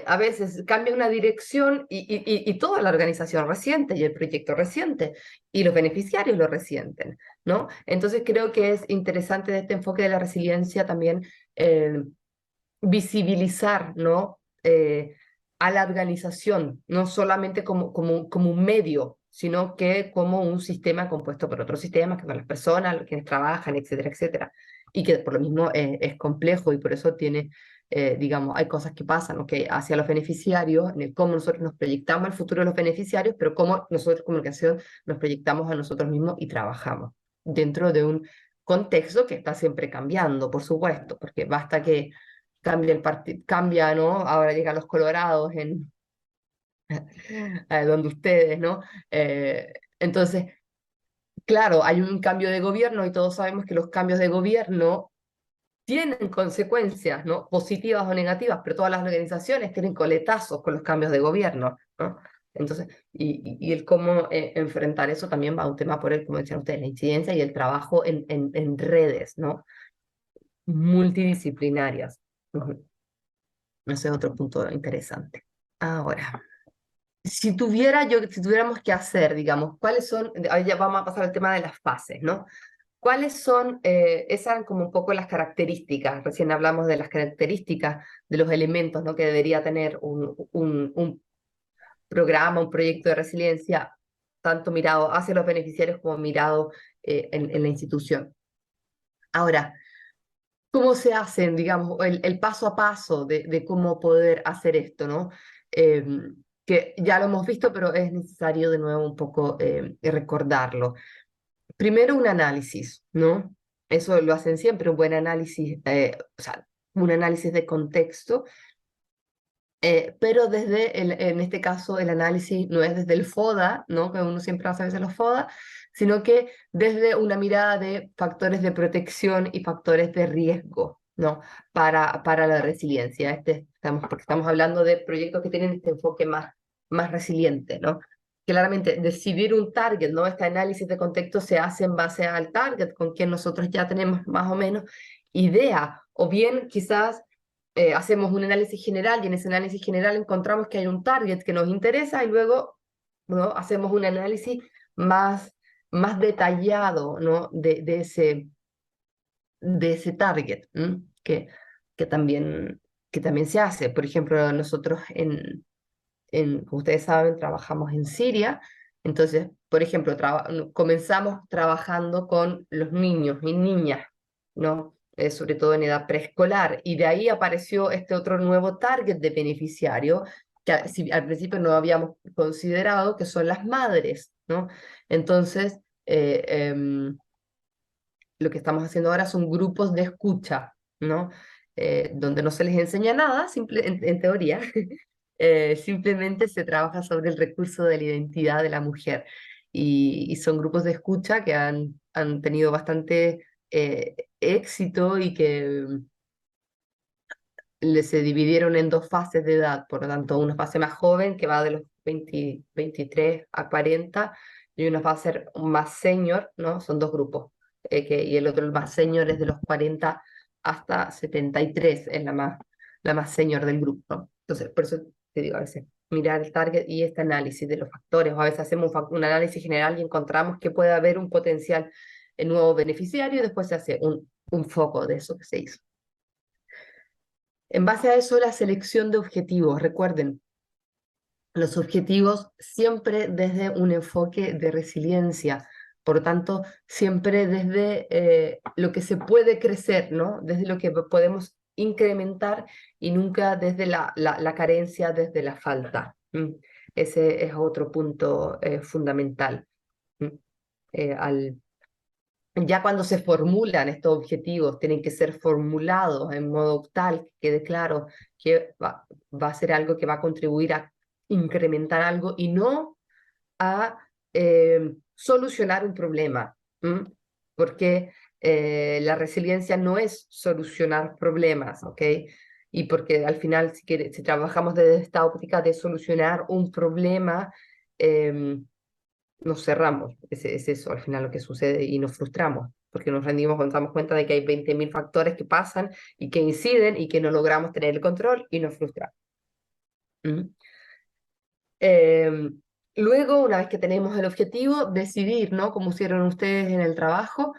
S2: A veces cambia una dirección y toda la organización resiente y el proyecto resiente y los beneficiarios lo resienten, ¿no? Entonces creo que es interesante de este enfoque de la resiliencia también visibilizar, ¿no? A la organización, no solamente como un medio, sino que como un sistema compuesto por otros sistemas, que son las personas, quienes trabajan, etcétera, etcétera. Y que por lo mismo es complejo y por eso tiene, digamos, hay cosas que pasan, ¿ok? Hacia los beneficiarios, en el cómo nosotros nos proyectamos al futuro de los beneficiarios, pero cómo nosotros como organización nos proyectamos a nosotros mismos y trabajamos dentro de un contexto que está siempre cambiando, por supuesto, porque basta que cambia el partido, cambia, ¿no? Ahora llegan los colorados donde ustedes, ¿no? Entonces, claro, hay un cambio de gobierno y todos sabemos que los cambios de gobierno tienen consecuencias, ¿no? Positivas o negativas, pero todas las organizaciones tienen coletazos con los cambios de gobierno, ¿no? Entonces, y el cómo enfrentar eso también va a un tema por el, como decían ustedes, la incidencia y el trabajo en redes, ¿no? Multidisciplinarias. Ujú. Ese es otro punto interesante. Ahora, si tuviéramos que hacer, digamos, ¿cuáles son? Ahí ya vamos a pasar al tema de las fases, ¿no? ¿Cuáles son? Esas eran como un poco las características. Recién hablamos de las características de los elementos, ¿no? Que debería tener un programa, un proyecto de resiliencia, tanto mirado hacia los beneficiarios como mirado en la institución. Ahora, ¿cómo se hacen, digamos, el paso a paso de cómo poder hacer esto, ¿no? Eh, que ya lo hemos visto, pero es necesario de nuevo un poco recordarlo. Primero un análisis, ¿no? Eso lo hacen siempre, un buen análisis, o sea, un análisis de contexto, pero en este caso el análisis no es desde el FODA, ¿no? Que uno siempre hace a veces los FODA, sino que desde una mirada de factores de protección y factores de riesgo, ¿no? Para la resiliencia. Porque estamos hablando de proyectos que tienen este enfoque más resiliente, ¿no? Claramente, decidir un target, ¿no? Este análisis de contexto se hace en base al target, con quien nosotros ya tenemos más o menos idea, o bien quizás hacemos un análisis general y en ese análisis general encontramos que hay un target que nos interesa y luego, ¿no? Hacemos un análisis más detallado, ¿no? de ese target, ¿m? Que, también, que también se hace. Por ejemplo, nosotros como ustedes saben, trabajamos en Siria. Entonces, por ejemplo, comenzamos trabajando con los niños y niñas, ¿no? Sobre todo en edad preescolar. Y de ahí apareció este otro nuevo target de beneficiario que al principio no habíamos considerado, que son las madres, ¿no? Entonces, lo que estamos haciendo ahora son grupos de escucha, ¿no? Donde no se les enseña nada, en teoría, simplemente se trabaja sobre el recurso de la identidad de la mujer. Y son grupos de escucha que han tenido bastante éxito y que se dividieron en dos fases de edad, por lo tanto, una fase más joven que va de los 23 a 40 y una fase más senior, ¿no? Son dos grupos. Y el otro, el más senior, es de los 40 hasta 73, es la más senior del grupo, ¿no? Entonces, por eso te digo, a veces mirar el target y este análisis de los factores, o a veces hacemos un análisis general y encontramos que puede haber un potencial en nuevo beneficiario y después se hace un foco de eso que se hizo. En base a eso, la selección de objetivos. Recuerden, los objetivos siempre desde un enfoque de resiliencia, Por lo tanto, siempre desde lo que se puede crecer, ¿no? Desde lo que podemos incrementar y nunca desde la carencia, desde la falta. Ese es otro punto fundamental. ¿Mm? Al Ya cuando se formulan estos objetivos, tienen que ser formulados en modo tal que quede claro que va a ser algo que va a contribuir a incrementar algo y no a solucionar un problema. ¿M? Porque la resiliencia no es solucionar problemas, ¿ok? Y porque al final, si trabajamos desde esta óptica de solucionar un problema, nos cerramos. Es eso al final lo que sucede y nos frustramos, porque nos rendimos cuando nos damos cuenta de que hay 20.000 factores que pasan y que inciden y que no logramos tener el control y nos frustramos. Luego, una vez que tenemos el objetivo, decidir, ¿no? Como hicieron ustedes en el trabajo,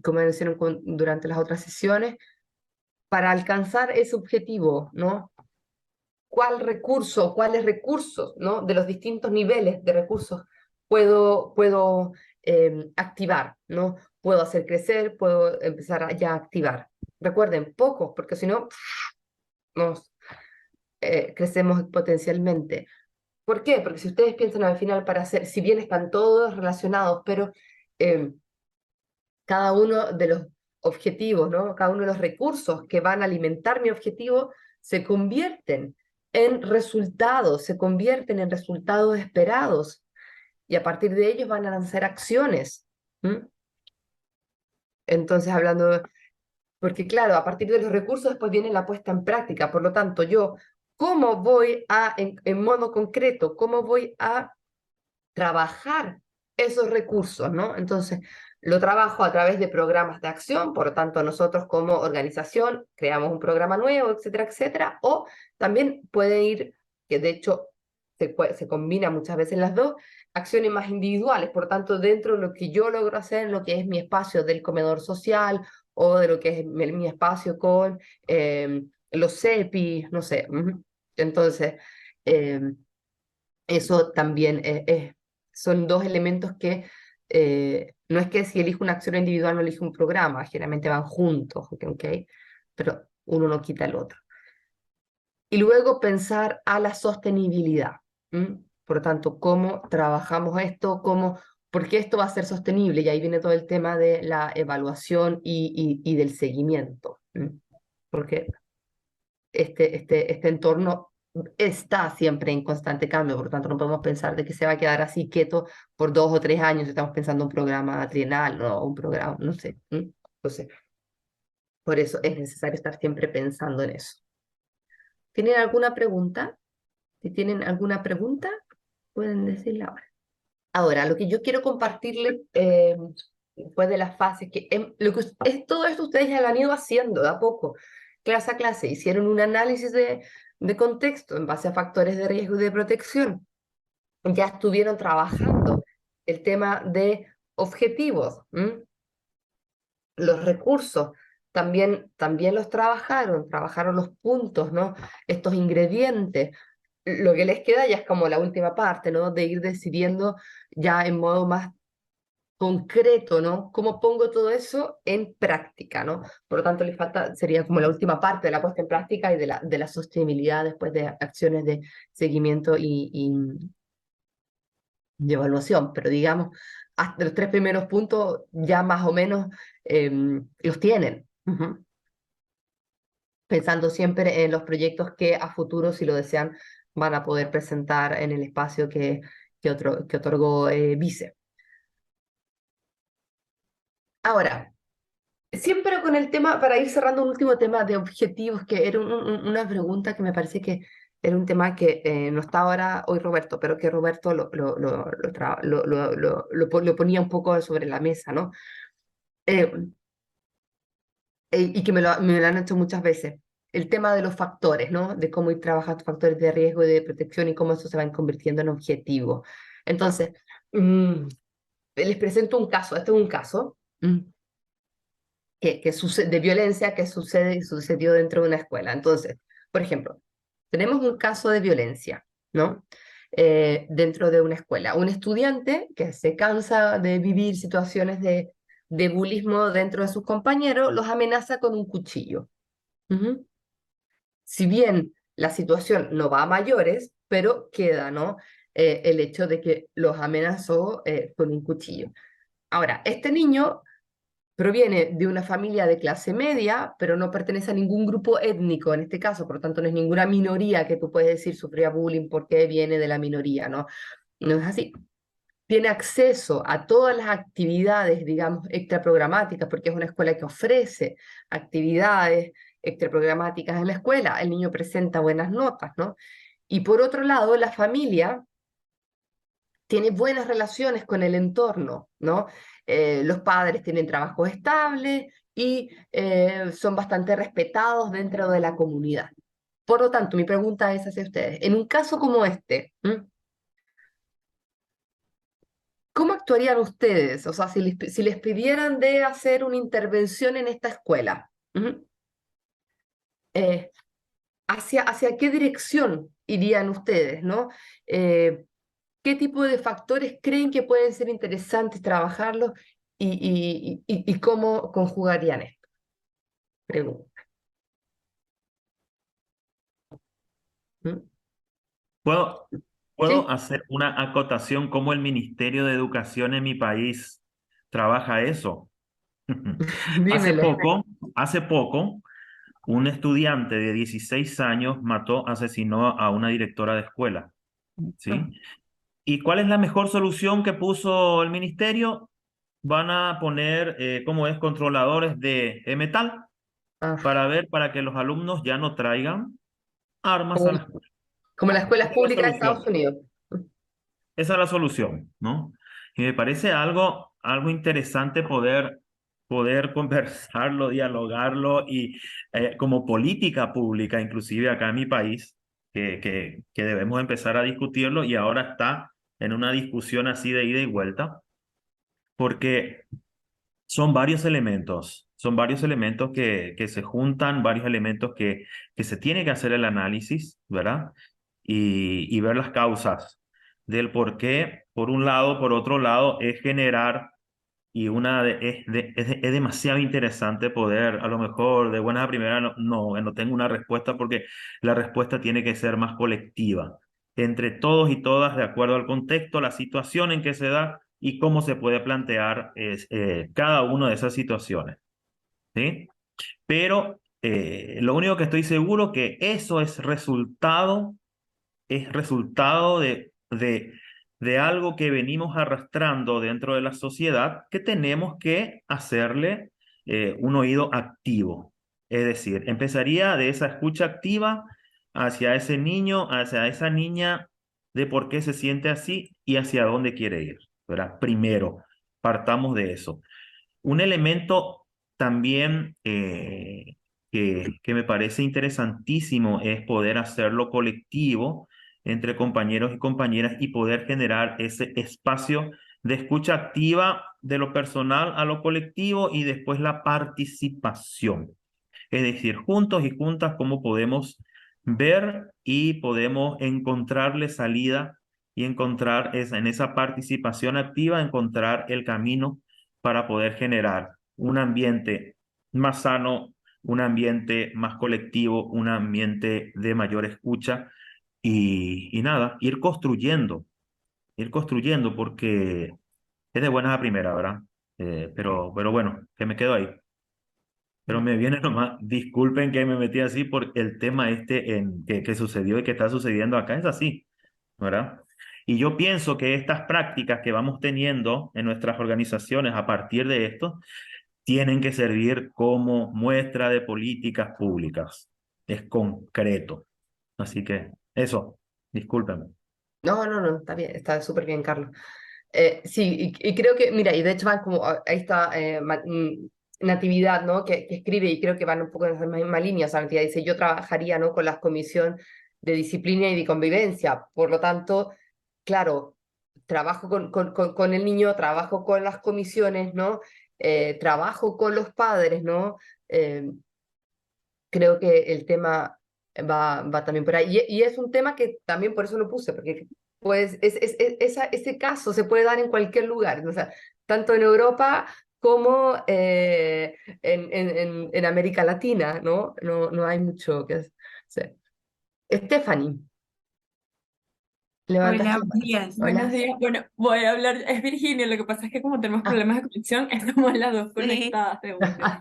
S2: como hicieron durante las otras sesiones, para alcanzar ese objetivo, ¿no? ¿Cuáles recursos, ¿no? De los distintos niveles de recursos puedo activar, ¿no? Puedo hacer crecer, puedo empezar a ya activar. Recuerden, pocos, porque si no, nos crecemos potencialmente. ¿Por qué? Porque si ustedes piensan al final para hacer, si bien están todos relacionados, pero cada uno de los objetivos, ¿no? Cada uno de los recursos que van a alimentar mi objetivo se convierten se convierten en resultados esperados y a partir de ellos van a lanzar acciones. Entonces, porque claro, a partir de los recursos después viene la puesta en práctica, por lo tanto, ¿cómo voy en modo concreto, cómo voy a trabajar esos recursos, ¿no? Entonces, lo trabajo a través de programas de acción, por lo tanto, nosotros como organización creamos un programa nuevo, etcétera, etcétera, o también puede ir, que de hecho se combina muchas veces las dos, acciones más individuales, por lo tanto, dentro de lo que yo logro hacer, lo que es mi espacio del comedor social, o de lo que es mi espacio con los CEPI, no sé. Entonces, eso también son dos elementos que no es que si elijo una acción individual no elijo un programa, generalmente van juntos, ¿ok? Pero uno no quita el otro. Y luego pensar a la sostenibilidad. Por lo tanto, ¿cómo trabajamos esto? ¿Por qué esto va a ser sostenible? Y ahí viene todo el tema de la evaluación y del seguimiento. Porque este entorno está siempre en constante cambio, por lo tanto no podemos pensar de que se va a quedar así quieto por 2 o 3 años, estamos pensando en un programa trienal, ¿no? Un programa, no sé. Entonces, por eso es necesario estar siempre pensando en eso. ¿Tienen alguna pregunta? Si tienen alguna pregunta, pueden decirla ahora. Ahora, lo que yo quiero compartirles después de las fases, todo esto ustedes ya lo han ido haciendo de a poco, clase a clase, hicieron un análisis de contexto en base a factores de riesgo y de protección, ya estuvieron trabajando el tema de objetivos, los recursos, también los trabajaron los puntos, ¿no? Estos ingredientes. Lo que les queda ya es como la última parte, ¿no? De ir decidiendo ya en modo más concreto, ¿no? ¿Cómo pongo todo eso en práctica, ¿no? Por lo tanto, sería como la última parte de la puesta en práctica y de la sostenibilidad después de acciones de seguimiento y evaluación. Pero digamos, hasta los 3 primeros puntos ya más o menos los tienen. Pensando siempre en los proyectos que a futuro, si lo desean, van a poder presentar en el espacio que otorgó Vice. Ahora, siempre con el tema, para ir cerrando un último tema de objetivos, que era una pregunta que me parece que era un tema que no está ahora hoy Roberto, pero que Roberto lo ponía un poco sobre la mesa, ¿no? Y que me lo han hecho muchas veces. El tema de los factores, ¿no? De cómo ir trabajando factores de riesgo y de protección y cómo eso se van convirtiendo en objetivos. Entonces, les presento un caso. Este es un caso de violencia que sucedió dentro de una escuela. Entonces, por ejemplo, tenemos un caso de violencia, ¿no? dentro de una escuela. Un estudiante que se cansa de vivir situaciones de bullyismo dentro de sus compañeros, los amenaza con un cuchillo. Ujú. Si bien la situación no va a mayores, pero queda, ¿no? El hecho de que los amenazó con un cuchillo. Ahora, este niño proviene de una familia de clase media, pero no pertenece a ningún grupo étnico en este caso, por lo tanto no es ninguna minoría que tú puedes decir sufría bullying porque viene de la minoría, ¿no? No es así. Tiene acceso a todas las actividades, digamos, extraprogramáticas, porque es una escuela que ofrece actividades extraprogramáticas en la escuela. El niño presenta buenas notas, ¿no? Y por otro lado, la familia tiene buenas relaciones con el entorno, ¿no? Los padres tienen trabajo estable y son bastante respetados dentro de la comunidad. Por lo tanto, mi pregunta es hacia ustedes. En un caso como este, ¿m? ¿Cómo actuarían ustedes? O sea, si les pidieran de hacer una intervención en esta escuela, ¿m? Eh, ¿hacia qué dirección irían ustedes, ¿no? Eh, ¿Qué tipo de factores creen que pueden ser interesantes trabajarlos y cómo conjugarían esto? Pregunta. ¿Mm?
S3: ¿Puedo, puedo
S2: ¿Sí?
S3: hacer una acotación cómo el Ministerio de Educación en mi país trabaja eso? Hace
S2: Dímelo.
S3: poco, hace poco, un estudiante de 16 años asesinó a una directora de escuela,
S2: Ah,
S3: ¿sí? ¿Y cuál es la mejor solución que puso el ministerio? Van a poner, ¿cómo es? Controladores de metal
S2: ah,
S3: para ver, para que los alumnos ya no traigan armas
S2: como,
S3: a la escuela.
S2: como las escuelas
S3: Esa es la
S2: públicas de Estados
S3: solución.
S2: Unidos.
S3: Esa es la solución, ¿no? Y me parece algo interesante poder conversarlo, dialogarlo y como política pública, inclusive acá en mi país, que debemos empezar a discutirlo y ahora está en una discusión así de ida y vuelta, porque son varios elementos que se juntan, varios elementos que se tiene que hacer el análisis, ¿verdad? Y ver las causas del por qué, por un lado, por otro lado, es generar, y es demasiado interesante poder, a lo mejor de buena a primera, no tengo una respuesta porque la respuesta tiene que ser más colectiva, entre todos y todas, de acuerdo al contexto, la situación en que se da y cómo se puede plantear cada una de esas situaciones, ¿sí? Pero lo único que estoy seguro que eso es resultado de algo que venimos arrastrando dentro de la sociedad que tenemos que hacerle un oído activo. Es decir, empezaría de esa escucha activa hacia ese niño, hacia esa niña, de por qué se siente así y hacia dónde quiere ir, ¿verdad? Primero, partamos de eso. Un elemento también que me parece interesantísimo es poder hacerlo colectivo entre compañeros y compañeras y poder generar ese espacio de escucha activa de lo personal a lo colectivo y después la participación. Es decir, juntos y juntas cómo podemos ver y podemos encontrarle salida y encontrar en esa participación activa, encontrar el camino para poder generar un ambiente más sano, un ambiente más colectivo, un ambiente de mayor escucha y nada, ir construyendo porque es de buenas a primera, ¿verdad? Pero bueno, que me quedo ahí. Pero me viene nomás, disculpen que me metí así por el tema que sucedió y que está sucediendo acá, es así, ¿verdad? Y yo pienso que estas prácticas que vamos teniendo en nuestras organizaciones a partir de esto tienen que servir como muestra de políticas públicas. Es concreto. Así que eso, discúlpenme.
S2: No, no, no, está bien, está súper bien, Carlos. Sí, y creo que, mira, y de hecho van como, ahí está Natividad, ¿no? Que escribe y creo que van un poco en esa misma línea. O sea, Natividad dice, yo trabajaría, ¿no? Con la comisión de disciplina y de convivencia. Por lo tanto, claro, trabajo con el niño, trabajo con las comisiones, ¿no? Trabajo con los padres, ¿no? Creo que el tema va también por ahí. Y es un tema que también por eso lo puse, porque pues ese caso se puede dar en cualquier lugar, o sea, tanto en Europa como en América Latina, ¿no? No hay mucho que hacer. Stephanie, levantaste
S4: Hola,
S2: la mano.
S4: buenos
S2: Hola.
S4: días. Bueno, voy a hablar, es Virginia, lo que pasa es que como tenemos
S2: Ah,
S4: problemas de conexión, estamos las dos
S2: sí.
S4: conectadas de una.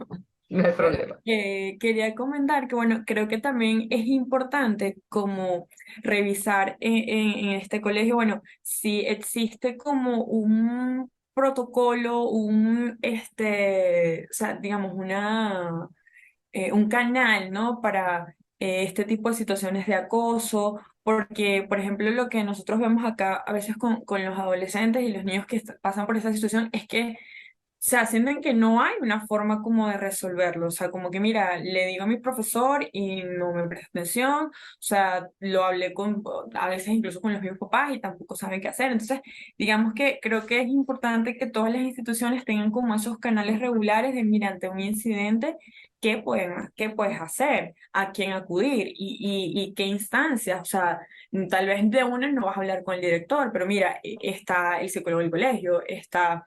S2: No hay
S4: Bueno,
S2: problema.
S4: quería comentar que, bueno, creo que también es importante como revisar en este colegio, bueno, si existe como un protocolo, o sea, digamos, un canal, ¿no? Para este tipo de situaciones de acoso, porque, por ejemplo, lo que nosotros vemos acá a veces con los adolescentes y los niños que pasan por esa situación es que sea, sienten que no hay una forma como de resolverlo, o sea, como que mira, le digo a mi profesor y no me presta atención, o sea, lo hablé a veces incluso con los mismos papás y tampoco saben qué hacer. Entonces, digamos que creo que es importante que todas las instituciones tengan como esos canales regulares de, mira, ante un incidente, qué puedes hacer? ¿A quién acudir? Y qué instancias? O sea, tal vez de una no vas a hablar con el director, pero mira, está el psicólogo del colegio, está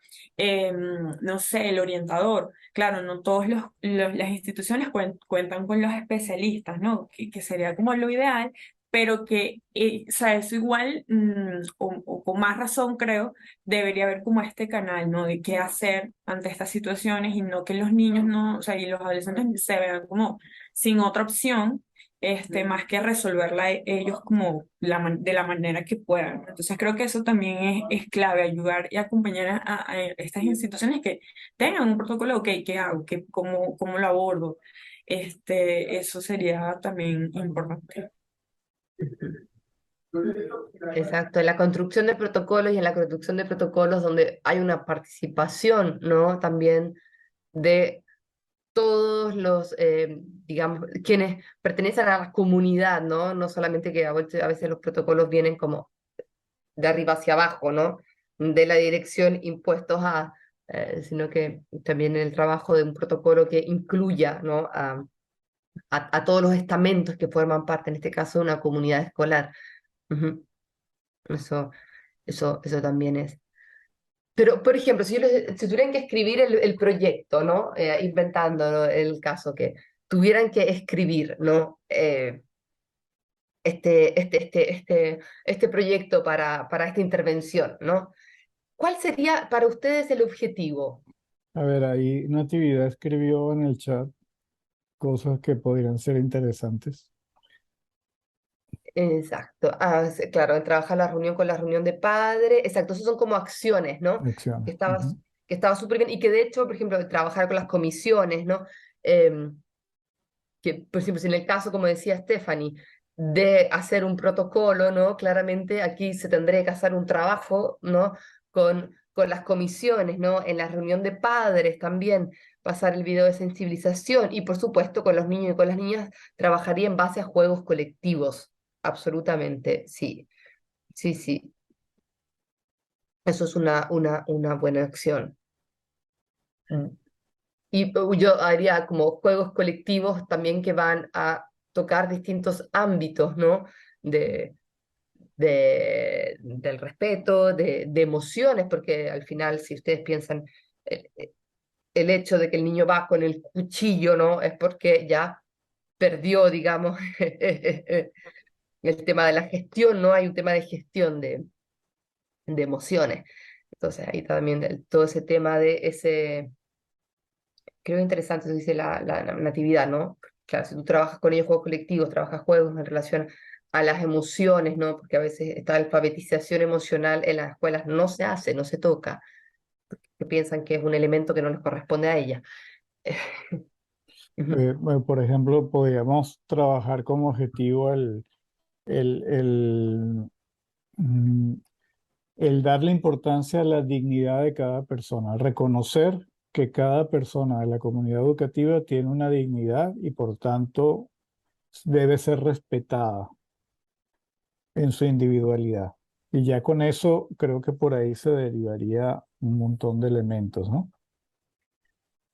S4: no sé, el orientador. Claro, no todas las instituciones cuentan con los especialistas, ¿no? Que sería como lo ideal, pero que, o sea, eso igual, o con más razón creo, debería haber como este canal, ¿no? De qué hacer ante estas situaciones y no que los niños no, o sea, y los adolescentes se vean como sin otra opción más que resolverla ellos como de la manera que puedan. Entonces creo que eso también es clave, ayudar y acompañar a estas instituciones que tengan un protocolo, ok, ¿qué hago? ¿Cómo lo abordo? Eso sería también importante.
S2: Exacto, en la construcción de protocolos y en la construcción de protocolos donde hay una participación, ¿no? También de todos los, digamos, quienes pertenecen a la comunidad, ¿no? No solamente que a veces los protocolos vienen como de arriba hacia abajo, ¿no? De la dirección impuestos sino que también el trabajo de un protocolo que incluya, ¿no? A todos los estamentos que forman parte, en este caso, de una comunidad escolar. Ujú. Eso, eso también es. Pero, por ejemplo, si tuvieran que escribir el proyecto, ¿no? Inventando, ¿no? El caso que tuvieran que escribir, ¿no? Este proyecto para esta intervención, ¿no? ¿Cuál sería para ustedes el objetivo?
S1: A ver, ahí Natividad escribió en el chat cosas que podrían ser interesantes.
S2: Exacto. Ah, sí, claro, trabajar la reunión con la reunión de padres. Exacto, esos son como acciones, ¿no?
S1: Acciones.
S2: Que estabas, que estaba súper bien. Y que de hecho, por ejemplo, trabajar con las comisiones, ¿no? Em, que, por ejemplo, si en el caso, como decía Stephanie, de hacer un protocolo, ¿no? Claramente aquí se tendría que hacer un trabajo, ¿no? Con las comisiones, ¿no? En la reunión de padres también, pasar el video de sensibilización y, por supuesto, con los niños y con las niñas, trabajaría en base a juegos colectivos. Absolutamente, sí, sí, sí. Eso es una buena acción. Mm. Y yo haría como juegos colectivos también que van a tocar distintos ámbitos, ¿no? De, del respeto, de emociones, porque al final, si ustedes piensan, el, el hecho de que el niño va con el cuchillo, ¿no? Es porque ya perdió, digamos, el tema de la gestión, ¿no? Hay un tema de gestión de emociones. Entonces ahí también todo ese tema de ese creo interesante, eso dice la natividad, ¿no? Claro, si tú trabajas con ellos juegos colectivos, trabajas juegos en relación a las emociones, ¿no? Porque a veces esta alfabetización emocional en las escuelas no se hace, no se toca, que piensan que es un elemento que no les corresponde a ellas. Ujú.
S1: Bueno, por ejemplo, podríamos trabajar como objetivo el, el, mm, el darle importancia a la dignidad de cada persona, reconocer que cada persona de la comunidad educativa tiene una dignidad y por tanto debe ser respetada en su individualidad. Y ya con eso creo que por ahí se derivaría un montón de elementos, ¿no?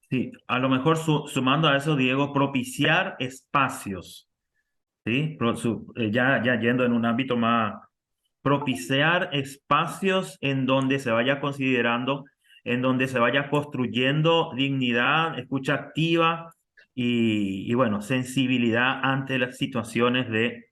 S3: Sí, a lo mejor sumando a eso, Diego, propiciar espacios, ¿sí? Ya yendo en un ámbito propiciar espacios en donde se vaya considerando, en donde se vaya construyendo dignidad, escucha activa y bueno, sensibilidad ante las situaciones de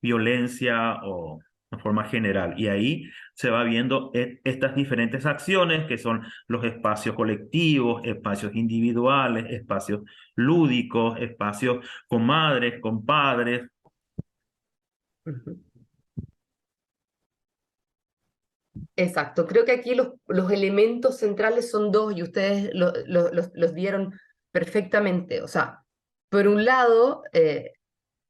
S3: violencia o de forma general. Y ahí se va viendo estas diferentes acciones que son los espacios colectivos, espacios individuales, espacios lúdicos, espacios con madres, con padres.
S2: Ujú. Exacto, creo que aquí los elementos centrales son dos y ustedes los dieron perfectamente. O sea, por un lado,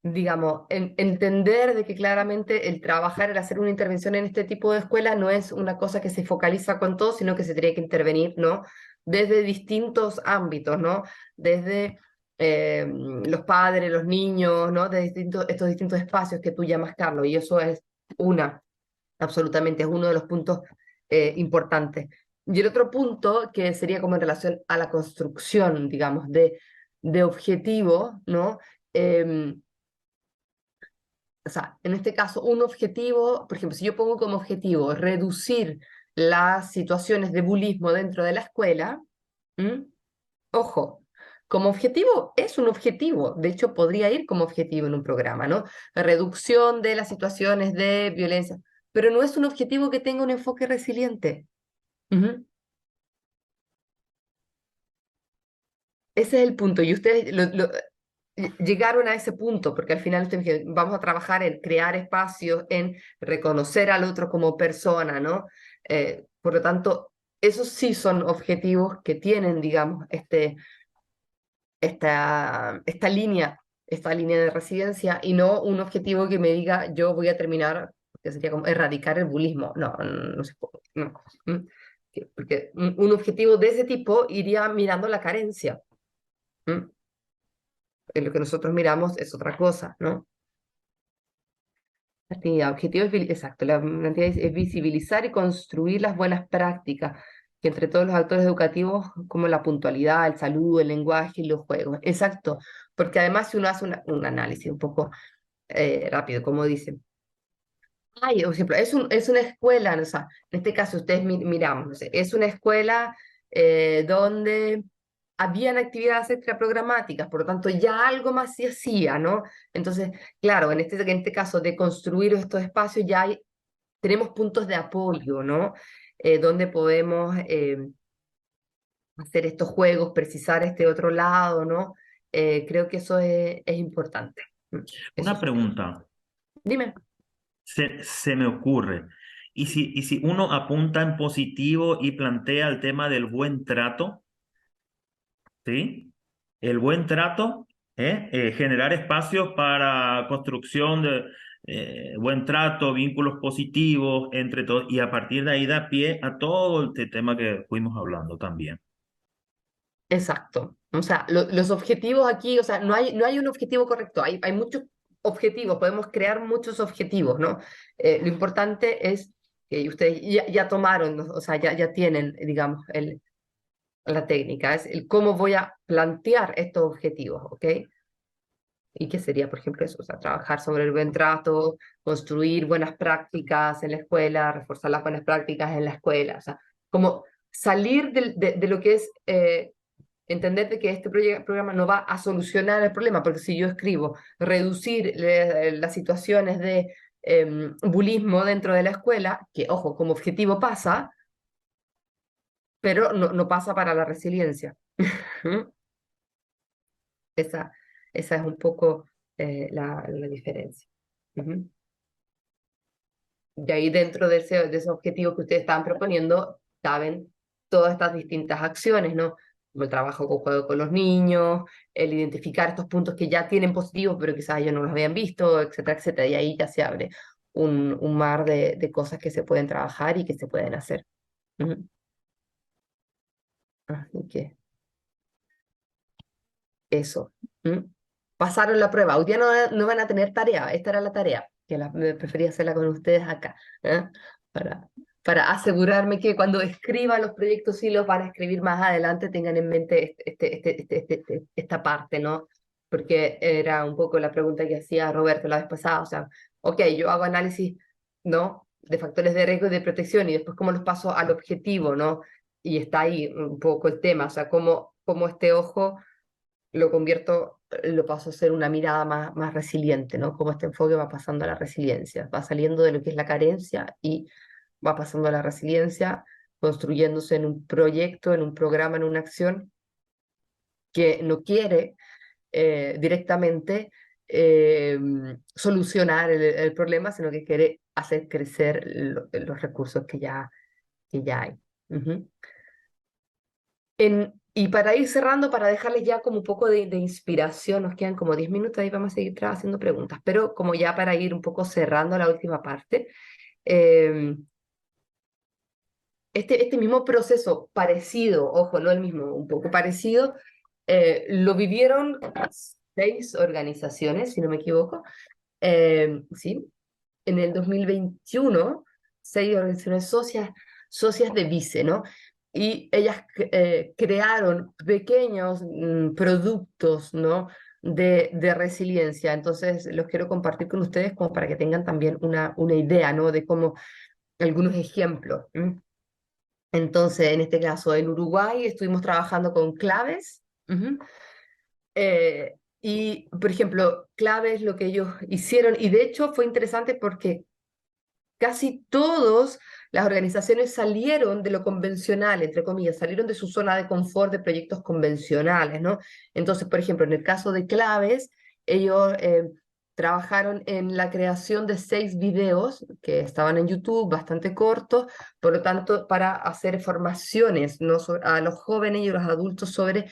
S2: digamos, entender de que claramente el trabajar, el hacer una intervención en este tipo de escuela no es una cosa que se focaliza con todo, sino que se tiene que intervenir, ¿no? Desde distintos ámbitos, ¿no? Desde los padres, los niños, ¿no? De estos distintos espacios que tú llamas, Carlos, y eso es una, absolutamente, es uno de los puntos importantes. Y el otro punto, que sería como en relación a la construcción, digamos, de objetivos, ¿no? O sea, en este caso, un objetivo, por ejemplo, si yo pongo como objetivo reducir las situaciones de bullyismo dentro de la escuela, ¿m? Ojo, como objetivo es un objetivo, de hecho podría ir como objetivo en un programa, ¿no? La reducción de las situaciones de violencia, pero no es un objetivo que tenga un enfoque resiliente. Ujú. Ese es el punto, y ustedes llegaron a ese punto, porque al final ustedes dijeron, vamos a trabajar en crear espacios, en reconocer al otro como persona, ¿no? Por lo tanto, esos sí son objetivos que tienen, digamos, esta línea de residencia, y no un objetivo que me diga, yo voy a terminar, que sería como erradicar el bullismo. No, no se puede, no. ¿Mm? Porque un objetivo de ese tipo iría mirando la carencia. ¿Mm? En lo que nosotros miramos es otra cosa, ¿no? La actividad objetivo es, exacto, la actividad es visibilizar y construir las buenas prácticas que entre todos los actores educativos, como la puntualidad, el saludo, el lenguaje y los juegos. Exacto, porque además si uno hace un análisis un poco rápido, como dicen, ay, por ejemplo, es una escuela, ¿no? O sea, en este caso ustedes miramos, no sé, es una escuela donde habían actividades extraprogramáticas, por lo tanto ya algo más se hacía, ¿no? Entonces, claro, en este caso de construir estos espacios ya tenemos puntos de apoyo, ¿no? Donde podemos hacer estos juegos, precisar este otro lado, ¿no? Creo que eso es importante. Eso
S3: Una
S2: sí.
S3: pregunta.
S2: Dime.
S3: Se me ocurre. Y si uno apunta en positivo y plantea el tema del buen trato, ¿sí? El buen trato, generar espacios para construcción de buen trato, vínculos positivos entre todos, y a partir de ahí da pie a todo este tema que fuimos hablando también.
S2: Exacto. O sea, los objetivos aquí, o sea, no hay un objetivo correcto, hay muchos objetivos, podemos crear muchos objetivos, ¿no? Lo importante es que ustedes ya tomaron, ¿no? O sea, ya tienen, digamos, la técnica, es el cómo voy a plantear estos objetivos, ¿ok? Y qué sería, por ejemplo, eso, o sea, trabajar sobre el buen trato, construir buenas prácticas en la escuela, reforzar las buenas prácticas en la escuela, o sea, como salir de lo que es entender de que este programa no va a solucionar el problema, porque si yo escribo reducir las situaciones de bullismo dentro de la escuela, que ojo, como objetivo pasa, pero no pasa para la resiliencia. Esa, esa es un poco la diferencia. Ujú. De ahí dentro de ese objetivo que ustedes estaban proponiendo, caben todas estas distintas acciones, ¿no? Como el trabajo con juego con los niños, el identificar estos puntos que ya tienen positivos, pero quizás ellos no los habían visto, etcétera, etcétera. Y ahí ya se abre un mar de cosas que se pueden trabajar y que se pueden hacer. Ujú. Así que eso. ¿Mm? Pasaron la prueba. Hoy día no van a tener tarea. Esta era la tarea, que me prefería hacerla con ustedes acá, ¿eh? Para, para asegurarme que cuando escriban los proyectos, sí los van a escribir más adelante, tengan en mente esta parte, ¿no? Porque era un poco la pregunta que hacía Roberto la vez pasada. O sea, ok, yo hago análisis, ¿no? de factores de riesgo y de protección, y después cómo los paso al objetivo, ¿no? Y está ahí un poco el tema, o sea, cómo este ojo lo convierto, lo paso a ser una mirada más resiliente, ¿no? Cómo este enfoque va pasando a la resiliencia, va saliendo de lo que es la carencia y va pasando a la resiliencia, construyéndose en un proyecto, en un programa, en una acción que no quiere directamente solucionar el problema, sino que quiere hacer crecer los recursos que ya hay. Ujú. Y para ir cerrando, para dejarles ya como un poco de inspiración, nos quedan como 10 minutos, ahí vamos a seguir haciendo preguntas, pero como ya para ir un poco cerrando la última parte, eh, este mismo proceso parecido, ojo, no el mismo, un poco parecido, lo vivieron 6 organizaciones, si no me equivoco, ¿sí? En el 2021, 6 organizaciones socias de Vice, ¿no? Y ellas crearon pequeños productos, ¿no? De resiliencia. Entonces, los quiero compartir con ustedes como para que tengan también una idea, ¿no? De cómo, algunos ejemplos. Entonces, en este caso, en Uruguay estuvimos trabajando con Claves. Ujú. Y, por ejemplo, Claves, lo que ellos hicieron, y de hecho fue interesante porque casi todas las organizaciones salieron de lo convencional, entre comillas, salieron de su zona de confort de proyectos convencionales, ¿no? Entonces, por ejemplo, en el caso de Claves, ellos trabajaron en la creación de 6 videos que estaban en YouTube, bastante cortos, por lo tanto, para hacer formaciones, ¿no? A los jóvenes y a los adultos sobre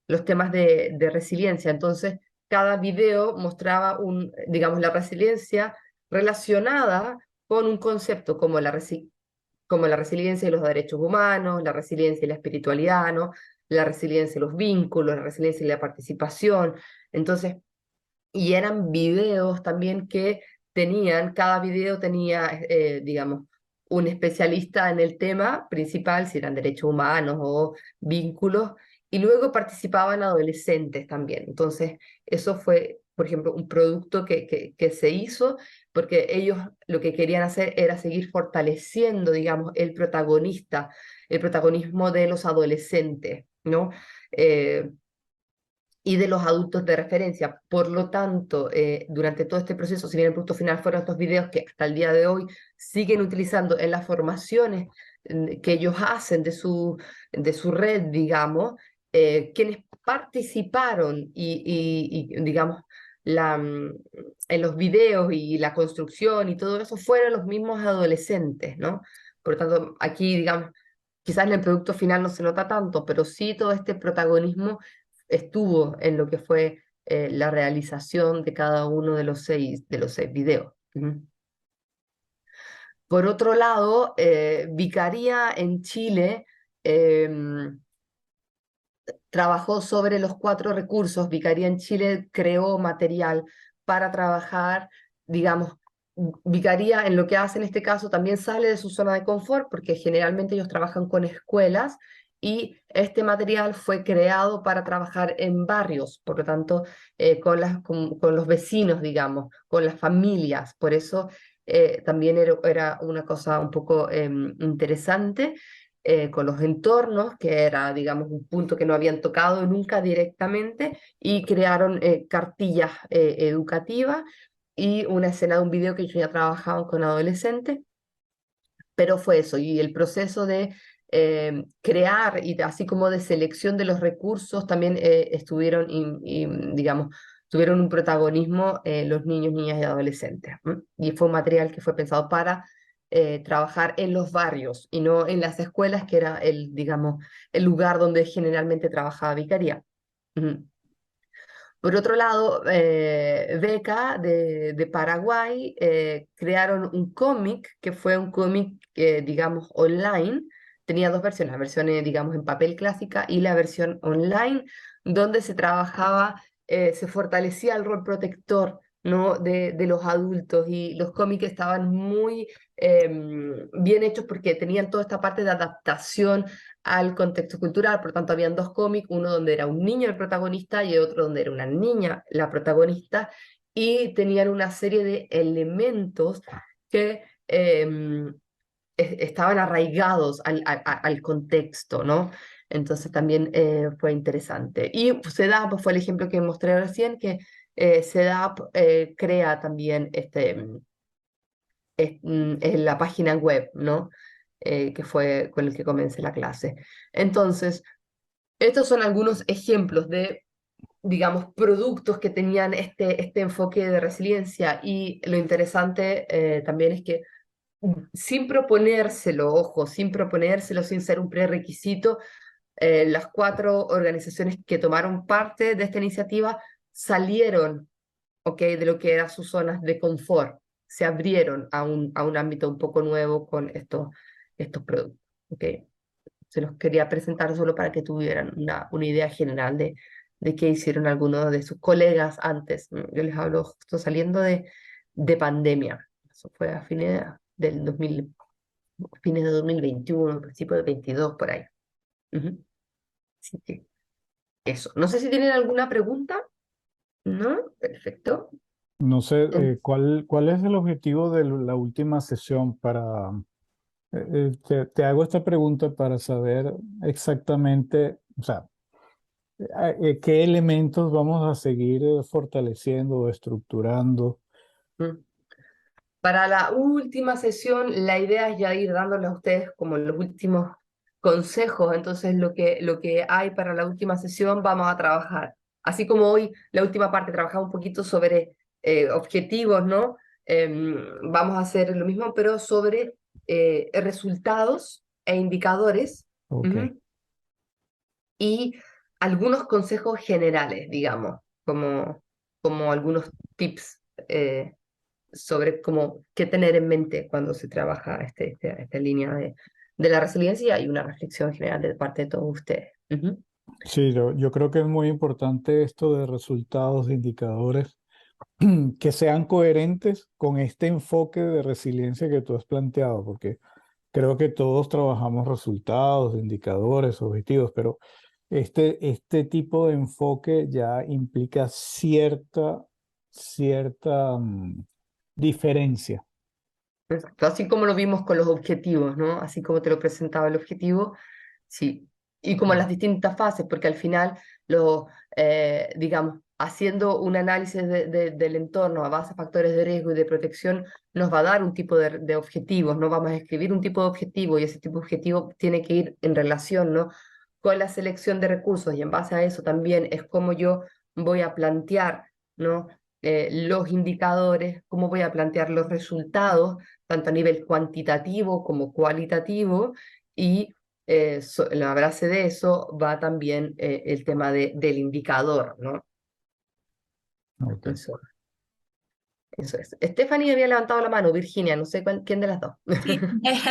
S2: los temas de resiliencia. Entonces, cada video mostraba digamos, la resiliencia relacionada con un concepto como la resiliencia de los derechos humanos, la resiliencia y la espiritualidad, ¿no? La resiliencia y los vínculos, la resiliencia y la participación. Entonces, y eran videos también que cada video tenía, digamos, un especialista en el tema principal, si eran derechos humanos o vínculos, y luego participaban adolescentes también. Entonces, eso fue, por ejemplo, un producto que se hizo porque ellos lo que querían hacer era seguir fortaleciendo, digamos, el protagonismo de los adolescentes, ¿no? Y de los adultos de referencia. Por lo tanto, durante todo este proceso, si bien el producto final fueron estos videos que hasta el día de hoy siguen utilizando en las formaciones que ellos hacen de su red, digamos, quienes participaron digamos, en los videos y la construcción y todo eso fueron los mismos adolescentes, ¿no? Por lo tanto, aquí, digamos, quizás en el producto final no se nota tanto, pero sí todo este protagonismo estuvo en lo que fue la realización de cada uno de los seis videos. Ujú. Por otro lado, Vicaría en Chile trabajó sobre los 4 recursos. Vicaría en Chile creó material para trabajar, digamos, Vicaría en lo que hace en este caso también sale de su zona de confort porque generalmente ellos trabajan con escuelas y este material fue creado para trabajar en barrios, por lo tanto, con los vecinos, digamos, con las familias. Por eso también era una cosa un poco interesante con los entornos, que era, digamos, un punto que no habían tocado nunca directamente, y crearon cartillas educativas y una escena de un video que ellos ya trabajaban con adolescentes, pero fue eso, y el proceso de crear y así como de selección de los recursos también estuvieron, digamos, tuvieron un protagonismo los niños, niñas y adolescentes. Y fue un material que fue pensado para trabajar en los barrios y no en las escuelas, que era digamos, el lugar donde generalmente trabajaba Vicaría. Ujú. Por otro lado, Beca de Paraguay crearon un cómic que fue un cómic, digamos, online. Tenía 2 versiones, la versión, digamos, en papel clásica y la versión online, donde se trabajaba, se fortalecía el rol protector, ¿no? de los adultos, y los cómics estaban muy bien hechos porque tenían toda esta parte de adaptación al contexto cultural. Por tanto, habían 2 cómics, uno donde era un niño el protagonista y otro donde era una niña la protagonista, y tenían una serie de elementos que estaban arraigados al contexto, ¿no? Entonces también fue interesante. Y SEDAP fue el ejemplo que mostré recién, que SEDAP crea también en la página web, ¿no? Que fue con el que comencé la clase. Entonces, estos son algunos ejemplos de, digamos, productos que tenían este enfoque de resiliencia, y lo interesante también es que sin proponérselo, ojo, sin proponérselo, sin ser un prerequisito, las 4 organizaciones que tomaron parte de esta iniciativa salieron, ¿ok?, de lo que eran sus zonas de confort, se abrieron a un ámbito un poco nuevo con estos productos, ¿ok? Se los quería presentar solo para que tuvieran una idea general de qué hicieron algunos de sus colegas antes. Yo les hablo justo saliendo de pandemia. Eso fue a del 2000, fines de 2021, principio de 22, por ahí. Ujú. Así que eso. No sé si tienen alguna pregunta. ¿No? Perfecto.
S1: No sé,
S2: En-
S1: ¿cuál es el objetivo de la última sesión para... te hago esta pregunta para saber exactamente, o sea, qué elementos vamos a seguir fortaleciendo o estructurando.
S2: mm. Para la última sesión, la idea es ya ir dándole a ustedes como los últimos consejos. Entonces, lo que hay para la última sesión, vamos a trabajar. Así como hoy, la última parte, trabajamos un poquito sobre objetivos, ¿no? Vamos a hacer lo mismo, pero sobre resultados e indicadores.
S1: Ok,
S2: Ujú. Y algunos consejos generales, digamos, como algunos tips sobre cómo qué tener en mente cuando se trabaja esta línea de la resiliencia, y una reflexión general de parte de todos ustedes. Ujú.
S1: sí, yo creo que es muy importante esto de resultados, de indicadores, que sean coherentes con este enfoque de resiliencia que tú has planteado, porque creo que todos trabajamos resultados, indicadores, objetivos, pero este tipo de enfoque ya implica cierta diferencia.
S2: Exacto. Así como lo vimos con los objetivos, ¿no? Así como te lo presentaba el objetivo, sí. Y como las distintas fases, porque al final, digamos, haciendo un análisis del entorno a base de factores de riesgo y de protección, nos va a dar un tipo de objetivos, ¿no? Vamos a escribir un tipo de objetivo, y ese tipo de objetivo tiene que ir en relación, ¿no?, con la selección de recursos, y en base a eso también es como yo voy a plantear, ¿no?, los indicadores, cómo voy a plantear los resultados, tanto a nivel cuantitativo como cualitativo, y la base de eso va también el tema del indicador, ¿no?
S1: Ok.
S2: Eso es. Stephanie había levantado la mano, Virginia, no sé quién de las dos.
S4: Sí,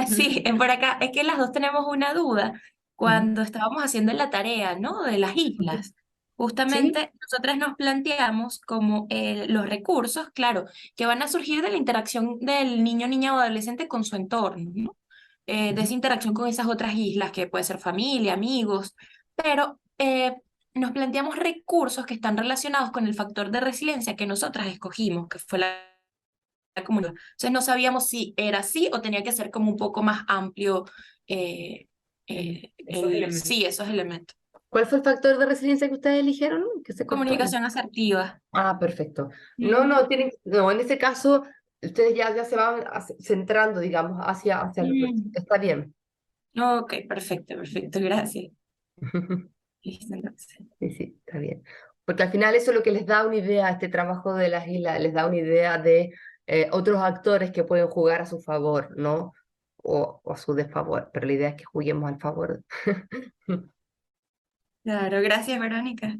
S4: sí, por acá. Es que las dos tenemos una duda.
S2: Ujú.
S4: Cuando estábamos haciendo la tarea, ¿no? De las islas,
S2: ¿Sí?
S4: justamente nosotras nos planteamos como los recursos, claro, que van a surgir de la interacción del niño, niña o adolescente con su entorno, ¿no? De
S2: Ujú.
S4: esa interacción con esas otras islas, que puede ser familia, amigos, pero nos planteamos recursos que están relacionados con el factor de resiliencia que nosotras escogimos, que fue la comunidad. Entonces no sabíamos si era así o tenía que ser como un poco más amplio sí, esos elementos.
S2: ¿Cuál fue el factor de resiliencia que ustedes eligieron? Que se cortó.
S4: Comunicación asertiva.
S2: Ah, perfecto. No,
S4: Ujú.
S2: no, en este caso, ustedes ya se van centrando, digamos, hacia lo próximo.
S4: Mm.
S2: Está bien.
S4: Ok, perfecto, perfecto, gracias. Listo, entonces.
S2: Sí, sí, está bien. Porque al final eso es lo que les da una idea a este trabajo de las islas, les da una idea de otros actores que pueden jugar a su favor, ¿no? O a su desfavor, pero la idea es que juguemos al favor.
S4: Claro, gracias, Verónica.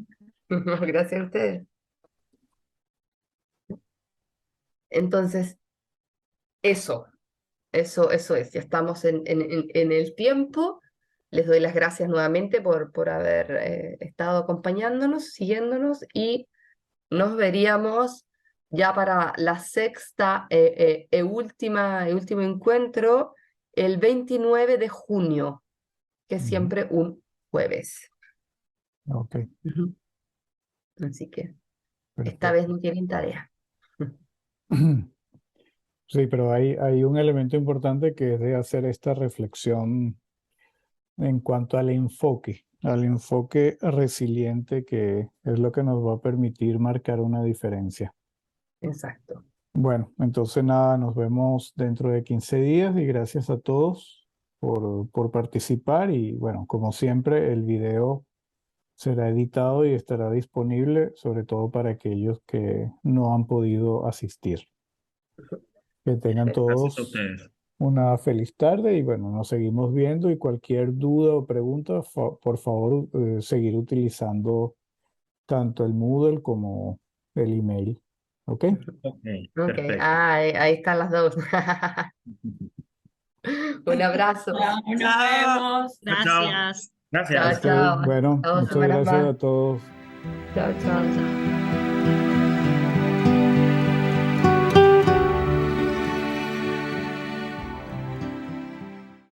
S2: Gracias a ustedes. Entonces, eso, eso es. Ya estamos en el tiempo. Les doy las gracias nuevamente por haber estado acompañándonos, siguiéndonos, y nos veríamos ya para la sexta último encuentro el 29 de junio, que es
S1: Ujú.
S2: siempre un jueves.
S1: Ok,
S2: Ujú. Así que esta vez
S1: perfecto.
S2: no tienen tarea.
S1: Sí, pero hay un elemento importante que es de hacer esta reflexión en cuanto al enfoque resiliente, que es lo que nos va a permitir marcar una diferencia.
S2: Exacto.
S1: Bueno, entonces nada, nos vemos dentro de 15 días y gracias a todos por participar y bueno, como siempre, el video será editado y estará disponible, sobre todo para aquellos que no han podido asistir. Que tengan
S2: Perfecto.
S3: Gracias a
S1: todos
S3: ustedes.
S1: una feliz tarde y bueno, nos seguimos viendo y cualquier duda o pregunta, por favor, seguir utilizando tanto el Moodle como el email. ¿Ok?
S3: Ok,
S2: Ok,
S3: perfecto.
S2: ahí están las dos. Un abrazo.
S4: Chao, nos
S3: Chao.
S4: vemos.
S3: Chao, chao.
S5: Gracias.
S2: Chao,
S3: Gracias.
S1: Ok,
S2: chao.
S1: bueno,
S2: Hasta 2
S1: muchas
S2: semanas
S1: gracias
S2: más.
S1: a todos.
S2: Chao, chao.
S5: Chao.